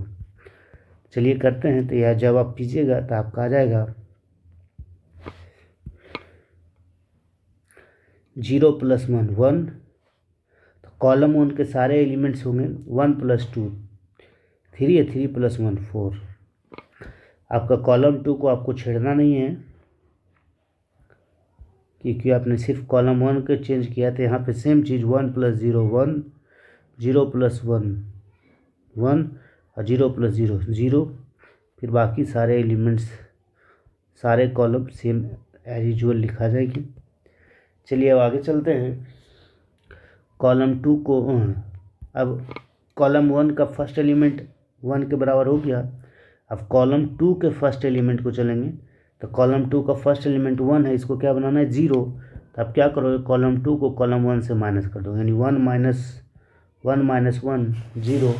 चलिए करते हैं। तो यह जब आप कीजिएगा तो आपका आ जाएगा 0 + 1 1। तो कॉलम 1 के सारे एलिमेंट्स होंगे 1 + 2 3 है, 3 + 1 4। आपका कॉलम 2 को आपको छेड़ना नहीं है क्योंकि आपने सिर्फ कॉलम 1 को चेंज किया। तो यहाँ पे सेम चीज़ 1 + 0 1, 0 + 1 1, और 0 + 0 0। फिर बाकी सारे एलिमेंट्स, सारे कॉलम सेम एज यूजुअल लिखा जाएगी। चलिए अब आगे चलते हैं। कॉलम 2 को, अब कॉलम 1 का फर्स्ट एलिमेंट 1 के बराबर हो गया। अब कॉलम 2 के फर्स्ट एलिमेंट को चलेंगे। तो कॉलम 2 का फर्स्ट एलिमेंट 1 है, इसको क्या बनाना है, 0। तो आप क्या करोगे, कॉलम 2 को कॉलम 1 से माइनस कर दो, यानी 1 - 1 - 1 0।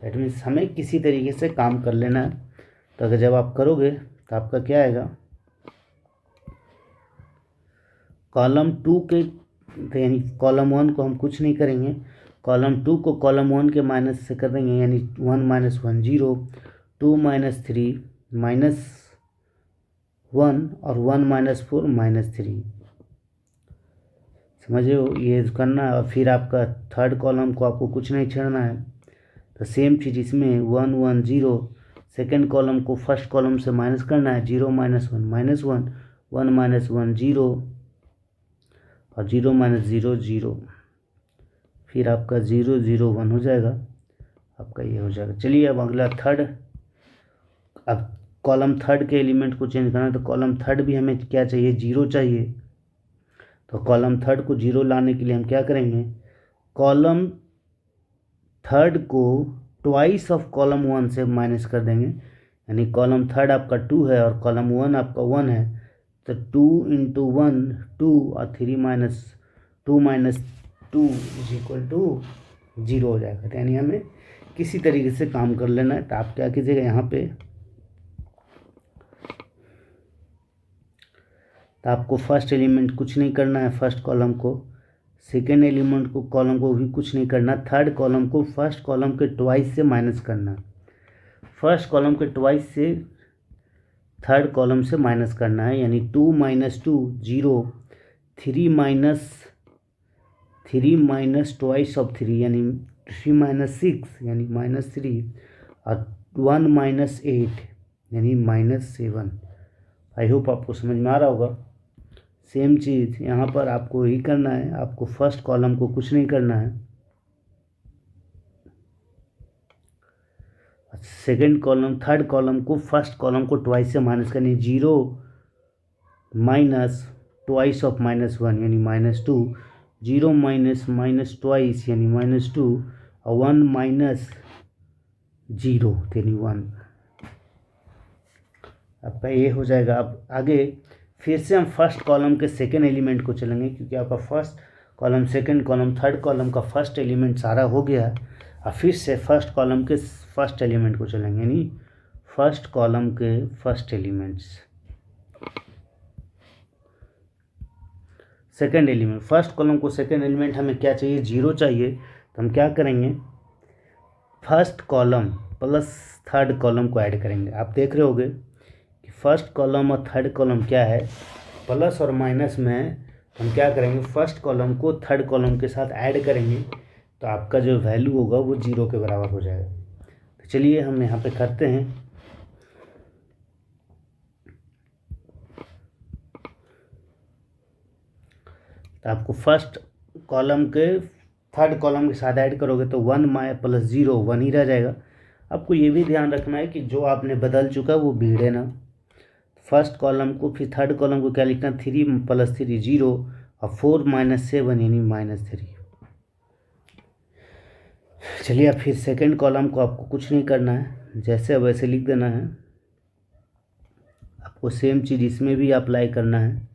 दैट मीन्स हमें किसी तरीके से काम कर लेना है। तो अगर जब आप करोगे तो आपका क्या आएगा, कॉलम 2 के, तो यानी कॉलम 1 को हम कुछ नहीं करेंगे, कॉलम 2 को कॉलम 1 के माइनस से कर देंगे। यानी 1 - 1 0, 2 - 3 -1, और 1 - 4 -3। समझे हो, ये करना है। और फिर आपका थर्ड कॉलम को आपको कुछ नहीं छेड़ना है। तो सेम चीज़ इसमें 1 1 0, सेकेंड कॉलम को फर्स्ट कॉलम से माइनस करना है, 0 - 1 -1, 1 - 1 0, और 0 - 0 0। फिर आपका 0 0 1 हो जाएगा, आपका ये हो जाएगा। चलिए अब अगला थर्ड, अब कॉलम थर्ड के एलिमेंट को चेंज करना है। तो कॉलम थर्ड भी हमें क्या चाहिए, 0 चाहिए। तो कॉलम थर्ड को 0 लाने के लिए हम क्या करेंगे, कॉलम थर्ड को ट्वाइस ऑफ कॉलम 1 से माइनस कर देंगे। यानी कॉलम थर्ड आपका 2 है और कॉलम 1 आपका 1 है, तो 2 × 1 2, और 3 - 2 - 2 = 0 हो जाएगा। तो यानी हमें किसी तरीके से काम कर लेना है। तो आप क्या कीजिएगा, यहाँ पे तो आपको फर्स्ट एलिमेंट कुछ नहीं करना है, फर्स्ट कॉलम को, सेकेंड एलिमेंट को कॉलम को भी कुछ नहीं करना, थर्ड कॉलम को फर्स्ट कॉलम के ट्वाइस से माइनस करना, फर्स्ट कॉलम के ट्वाइस से थर्ड कॉलम से माइनस करना है। यानी 2 - 2 0, 3 - ट्वाइस ऑफ 3 यानी 3 - 6 यानी -3, और 1 - 8 यानी -7। आई होप आपको समझ में आ रहा होगा। सेम चीज़ यहाँ पर आपको ही करना है, आपको फर्स्ट कॉलम को कुछ नहीं करना है, सेकंड कॉलम थर्ड कॉलम को फर्स्ट कॉलम को ट्वाइस से माइनस करनी, 0 - ट्वाइस ऑफ -1 यानी -2, 0 माइनस माइनस ट्वाइस यानी -2 और 1 माइनस 0 यानी 1। आपका ये हो जाएगा। अब आगे फिर से हम फर्स्ट कॉलम के सेकेंड एलिमेंट को चलेंगे, क्योंकि आपका first column, second column, third column का फर्स्ट एलिमेंट सारा हो गया है। अब फिर से फर्स्ट कॉलम के फर्स्ट एलिमेंट को चलेंगे, यानी फर्स्ट कॉलम के first elements. Second element, first column को सेकेंड एलिमेंट हमें क्या चाहिए, 0 चाहिए। तो हम क्या करेंगे, first column plus third column को ऐड करेंगे। आप देख रहे होगे कि फर्स्ट कॉलम और थर्ड कॉलम क्या है, प्लस और माइनस में। हम क्या करेंगे, फर्स्ट कॉलम को थर्ड कॉलम के साथ ऐड करेंगे, तो आपका जो वैल्यू होगा वो 0 के बराबर हो जाएगा। तो चलिए हम यहाँ पे करते हैं। तो आपको फर्स्ट कॉलम के थर्ड कॉलम के साथ ऐड करोगे तो 1 प्लस 0 1 ही रह जाएगा। आपको ये भी ध्यान रखना है कि जो आपने बदल चुका वो भीड़े ना। फर्स्ट कॉलम को फिर थर्ड कॉलम को क्या लिखना, 3 प्लस 3 0 और 4 माइनस 7 यानी -3। चलिए अब फिर सेकंड कॉलम को आपको कुछ नहीं करना है, जैसे वैसे लिख देना है। आपको सेम चीज़ इसमें भी अप्लाई करना है।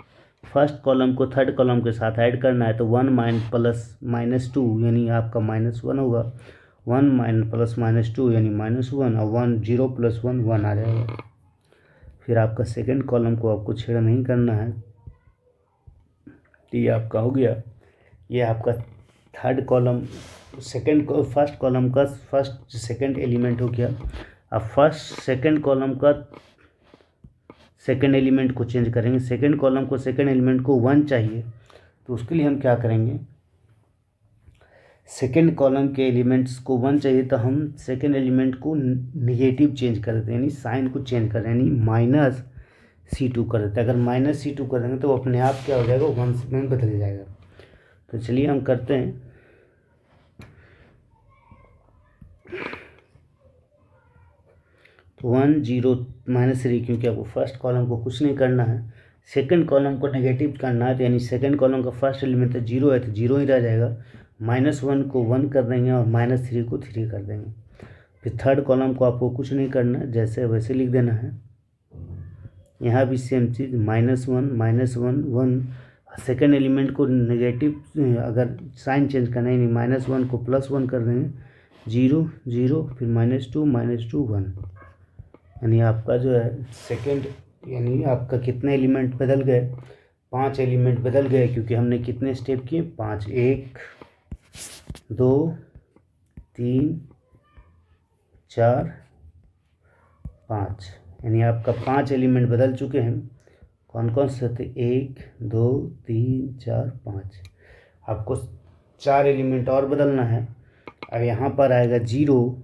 फर्स्ट कॉलम को थर्ड कॉलम के साथ ऐड करना है, तो 1 प्लस -2 यानी आपका -1 होगा। 1 प्लस -2 यानी -1 और 1 0 प्लस 1 1 आ जाएगा। फिर आपका सेकंड कॉलम को आपको छेड़ा नहीं करना है। ये आपका हो गया। ये आपका थर्ड कॉलम फर्स्ट कॉलम का फर्स्ट सेकंड एलिमेंट हो गया। अब फर्स्ट सेकंड कॉलम का सेकंड एलिमेंट को चेंज करेंगे। सेकंड कॉलम को सेकंड एलिमेंट को 1 चाहिए, तो उसके लिए हम क्या करेंगे, सेकंड कॉलम के एलिमेंट्स को 1 चाहिए, तो हम सेकंड एलिमेंट को निगेटिव चेंज कर देते हैं, यानी साइन को चेंज कर रहे हैं, यानी -C2 कर देते हैं। अगर -C2 कर देंगे तो वो अपने आप क्या हो जाएगा, 1 में बदल जाएगा। तो चलिए हम करते हैं। तो 1 0 -3, क्योंकि आपको फर्स्ट कॉलम को कुछ नहीं करना है, सेकंड कॉलम को नेगेटिव करना है, तो यानी सेकंड कॉलम का फर्स्ट एलिमेंट तो 0 है, तो 0 ही रह जाएगा। -1 को 1 कर देंगे और -3 को 3 कर देंगे। फिर थर्ड कॉलम को आपको कुछ नहीं करना है, जैसे वैसे लिख देना है। यहाँ भी सेम चीज़, -1 1। सेकेंड एलिमेंट को नेगेटिव अगर साइन चेंज करना है, यानी -1 को +1 कर देंगे, 0 0 फिर -2 1, यानी आपका जो है सेकेंड, यानी आपका कितने एलिमेंट बदल गए, 5 एलिमेंट बदल गए, क्योंकि हमने कितने स्टेप किए, 5, 1 2 3 4 5, यानी आपका 5 एलिमेंट बदल चुके हैं। कौन कौन से थे, 1 2 3 4 5। आपको 4 एलिमेंट और बदलना है। अब यहाँ पर आएगा 0,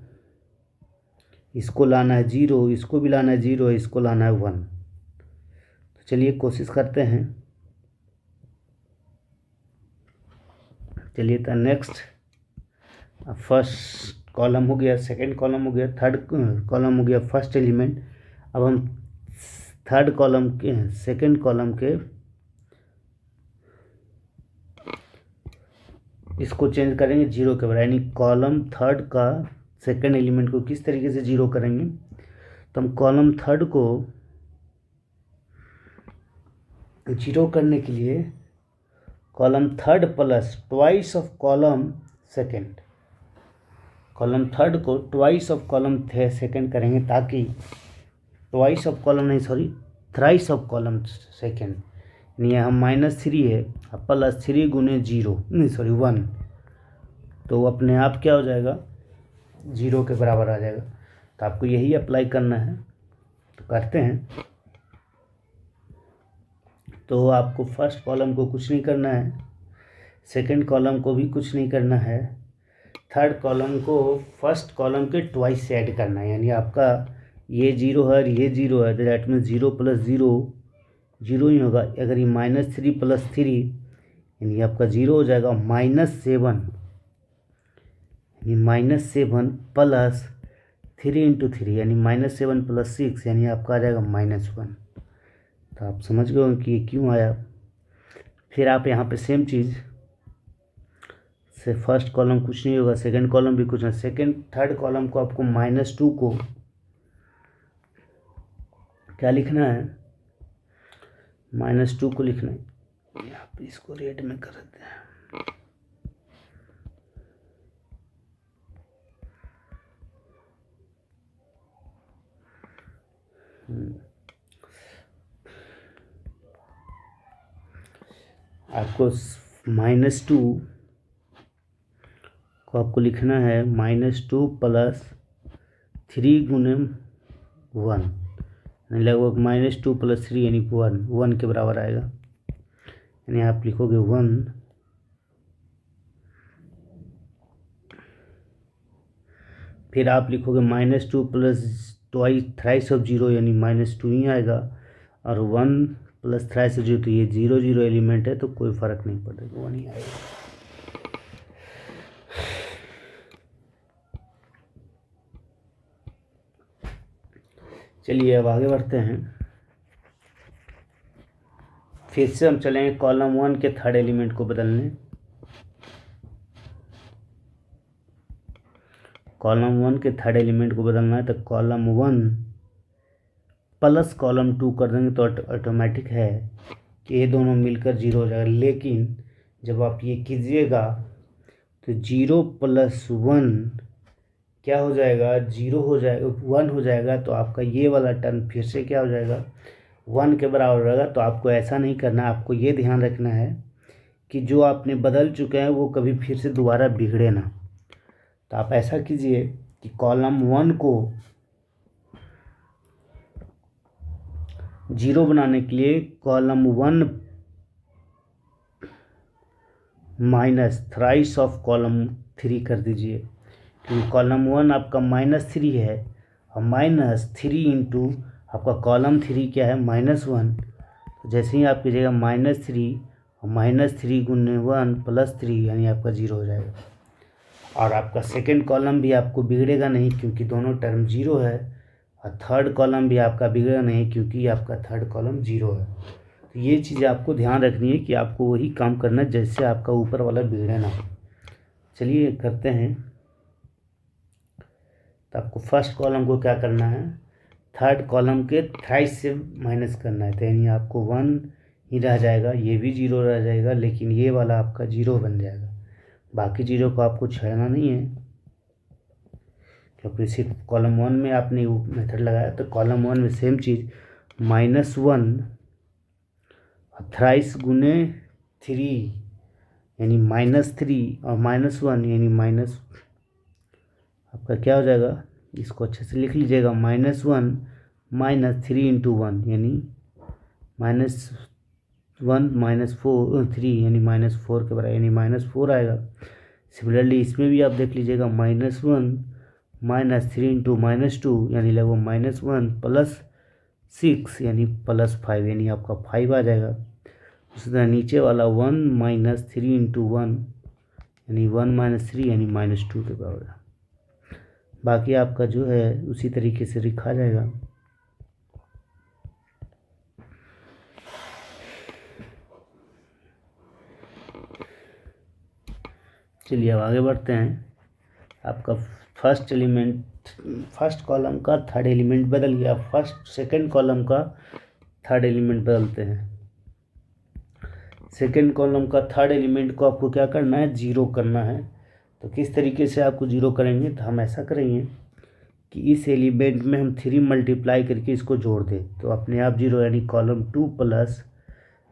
इसको लाना है 0, इसको भी लाना है 0, इसको लाना है 1। तो चलिए कोशिश करते हैं। चलिए तो नेक्स्ट, फर्स्ट कॉलम हो गया, सेकंड कॉलम हो गया, थर्ड कॉलम हो गया फर्स्ट एलिमेंट। अब हम थर्ड कॉलम के सेकंड कॉलम के इसको चेंज करेंगे 0 के बराबर, यानी कॉलम थर्ड का सेकंड एलिमेंट को किस तरीके से 0 करेंगे, तो हम कॉलम थर्ड को 0 करने के लिए column third plus twice of column second, column third को ट्वाइस ऑफ कॉलम सेकंड करेंगे, ताकि ट्वाइस ऑफ कॉलम नहीं, sorry, thrice of column second, यानी हम -3 है, प्लस 3 गुने 0 नहीं सॉरी 1, तो अपने आप क्या हो जाएगा, 0 के बराबर आ जाएगा। तो आपको यही अप्लाई करना है, तो करते हैं। तो आपको फर्स्ट कॉलम को कुछ नहीं करना है, सेकंड कॉलम को भी कुछ नहीं करना है, थर्ड कॉलम को फर्स्ट कॉलम के ट्वाइस से ऐड करना है, यानी आपका ये 0 है, ये 0 है, तो दैट मीन्स 0 प्लस 0 0 ही होगा। अगर ये -3 प्लस 3 यानी आपका 0 हो जाएगा, -7 यानी -7 प्लस 3 × 3 यानी -7 प्लस 6 यानी आपका आ जाएगा -1। तो आप समझ गए कि ये क्यों आया। फिर आप यहाँ पे सेम चीज़ से फर्स्ट कॉलम कुछ नहीं होगा, सेकंड कॉलम भी कुछ नहीं, सेकंड थर्ड कॉलम को आपको -2 को क्या लिखना है, -2 को लिखना है। यहाँ पे इसको रेड में कर देते हैं। आपको -2 को आपको लिखना है -2 + 3 गुने 1, यानी लगभग -2 + 3 यानी 1 के बराबर आएगा। यानी आप लिखोगे 1, फिर आप लिखोगे -2 + थ्राइस ऑफ 0 यानी -2 ही आएगा, और 1 + थ्राइस ऑफ 0 तो ये 0 0 एलिमेंट है तो कोई फ़र्क नहीं पड़ेगा, 1 ही आएगा। चलिए अब आगे बढ़ते हैं। फिर से हम चलेंगे कॉलम 1 के थर्ड एलिमेंट को बदलने। कॉलम 1 के थर्ड एलिमेंट को बदलना है तो कॉलम 1 + कॉलम 2 कर देंगे तो ऑटोमेटिक है कि ये दोनों मिलकर 0 हो जाएगा। लेकिन जब आप ये कीजिएगा तो 0 + 1 क्या हो जाएगा, 0 हो जाएगा, 1 हो जाएगा। तो आपका ये वाला टर्म फिर से क्या हो जाएगा, 1 के बराबर रहेगा। तो आपको ऐसा नहीं करना, आपको ये ध्यान रखना है कि जो आपने बदल चुके हैं वो कभी फिर से दोबारा बिगड़े ना। तो आप ऐसा कीजिए कि कॉलम 1 को 0 बनाने के लिए कॉलम 1 - थ्राइस ऑफ कॉलम 3 कर दीजिए, क्योंकि कॉलम 1 आपका -3 है और -3 इंटू आपका कॉलम 3 क्या है, -1। तो जैसे ही आप कीजिएगा -3 और -3 गुने 1 + 3 यानी आपका 0 हो जाएगा। और आपका सेकंड कॉलम भी आपको बिगड़ेगा नहीं क्योंकि दोनों टर्म 0 है, और थर्ड कॉलम भी आपका बिगड़ेगा नहीं क्योंकि आपका थर्ड कॉलम 0 है। तो ये चीज़ें आपको ध्यान रखनी है कि आपको वही काम करना है जैसे आपका ऊपर वाला बिगड़े ना। चलिए करते हैं। तो आपको फर्स्ट कॉलम को क्या करना है, थर्ड कॉलम के थ्राइस से माइनस करना है। तो यानी आपको 1 ही रह जाएगा, ये भी 0 रह जाएगा, लेकिन ये वाला आपका 0 बन जाएगा। बाकी चीज़ों को आपको छेड़ना नहीं है, क्योंकि सिर्फ कॉलम 1 में आपने वो मेथड लगाया। तो कॉलम 1 में सेम चीज़ -1 थ्राइस गुने 3 यानी -3 और -1 यानी माइनस, आपका क्या हो जाएगा, इसको अच्छे से लिख लीजिएगा, -1 - 3 इंटू 1 यानी -1 - 4 3 यानी -4 के बराबर, यानी -4 आएगा। सिमिलरली इसमें भी आप देख लीजिएगा, -1 - 3 इंटू -2 यानी लगभग -1 + 6 यानी +5 यानी आपका 5 आ जाएगा। उसी तरह नीचे वाला 1 - 3 इंटू 1 यानी 1 - 3 यानी -2 के बराबर है। बाकी आपका जो है उसी तरीके से लिखा जाएगा। चलिए अब आगे बढ़ते हैं। आपका फर्स्ट कॉलम का थर्ड एलिमेंट बदल गया, सेकंड कॉलम का थर्ड एलिमेंट बदलते हैं। सेकंड कॉलम का थर्ड एलिमेंट को आपको क्या करना है, 0 करना है। तो किस तरीके से आपको 0 करेंगे, तो हम ऐसा करेंगे कि इस एलिमेंट में हम 3 मल्टीप्लाई करके इसको जोड़ दें तो अपने आप 0, यानी कॉलम 2 +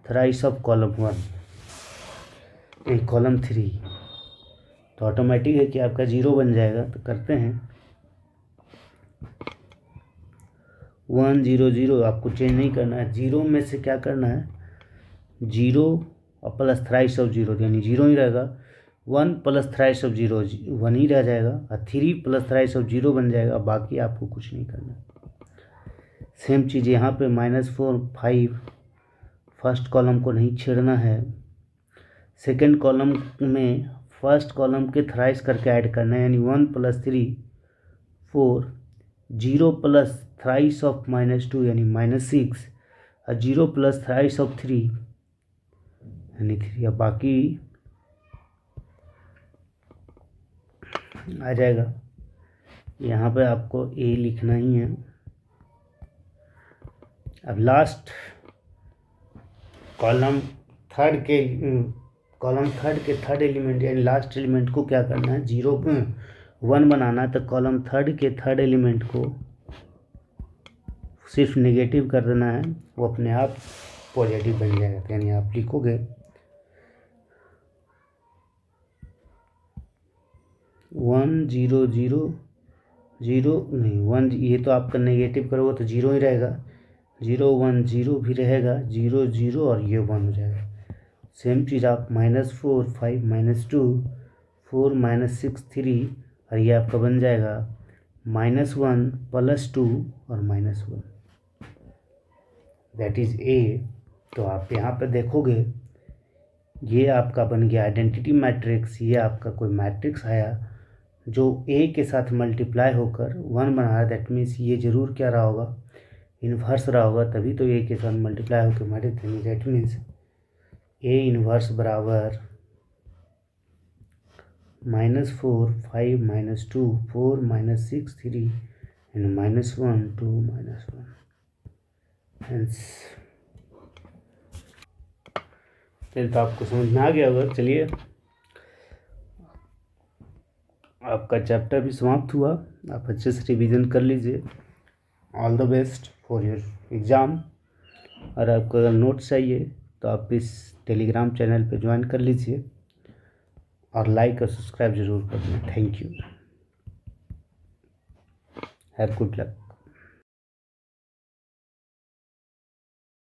थ्राइस ऑफ कॉलम 1 यानी कॉलम 3, तो ऑटोमेटिक है कि आपका 0 बन जाएगा। तो करते हैं 1 0 0, आपको चेंज नहीं करना है। 0 में से क्या करना है, 0 और प्लस थ्राइस ऑफ 0 यानी 0 ही रहेगा। 1 + थ्राइस ऑफ 0 1 ही रह जाएगा, और 3 + थ्राइस ऑफ 0 बन जाएगा। बाकी आपको कुछ नहीं करना। सेम चीज़ यहाँ पे -4 5 फर्स्ट कॉलम को नहीं छेड़ना है। सेकंड कॉलम में फर्स्ट कॉलम के थ्राइस करके ऐड करना है, यानी 1 + 3 4 0 + थ्राइस ऑफ -2 यानी -6 और 0 + थ्राइस ऑफ 3 यानी 3। अब बाकी आ जाएगा। यहाँ पे आपको ए लिखना ही है। अब लास्ट कॉलम थर्ड के थर्ड एलिमेंट यानी लास्ट एलिमेंट को क्या करना है, 1 बनाना है। तो कॉलम थर्ड के थर्ड एलिमेंट को सिर्फ नेगेटिव कर देना है, वो अपने आप पॉजिटिव बन जाएगा। तो यानी आप लिखोगे 1 0 0 0 नहीं 1, ये तो आपका नेगेटिव करोगे तो 0 ही रहेगा। 0 1 0 भी रहेगा, 0 0 और ये 1 हो जाएगा। सेम चीज़ आप -4 5 -2 4 -6 3 और ये आपका बन जाएगा -1 +2 और -1, दैट इज़ ए। तो आप यहाँ पे देखोगे ये आपका बन गया आइडेंटिटी मैट्रिक्स। ये आपका कोई मैट्रिक्स आया जो ए के साथ मल्टीप्लाई होकर 1 बना रहा है। दैट मीन्स ये जरूर क्या रहा होगा, इन्वर्स रहा होगा, तभी तो ए के साथ मल्टीप्लाई होकर मैट्रिक्स बनी। दैट मीन्स ए इन्वर्स बराबर -4 5 -2 4 -6 3 एंड -1 2 -1। हेंस चलिए, तो आपको समझ में आ गया होगा। चलिए, आपका चैप्टर भी समाप्त हुआ। आप अच्छे से रिवीजन कर लीजिए। All the best for your exam. और आपको अगर नोट्स चाहिए तो आप इस टेलीग्राम चैनल पे ज्वाइन कर लीजिए और लाइक और सब्सक्राइब ज़रूर कर दें। Thank you. Have good luck.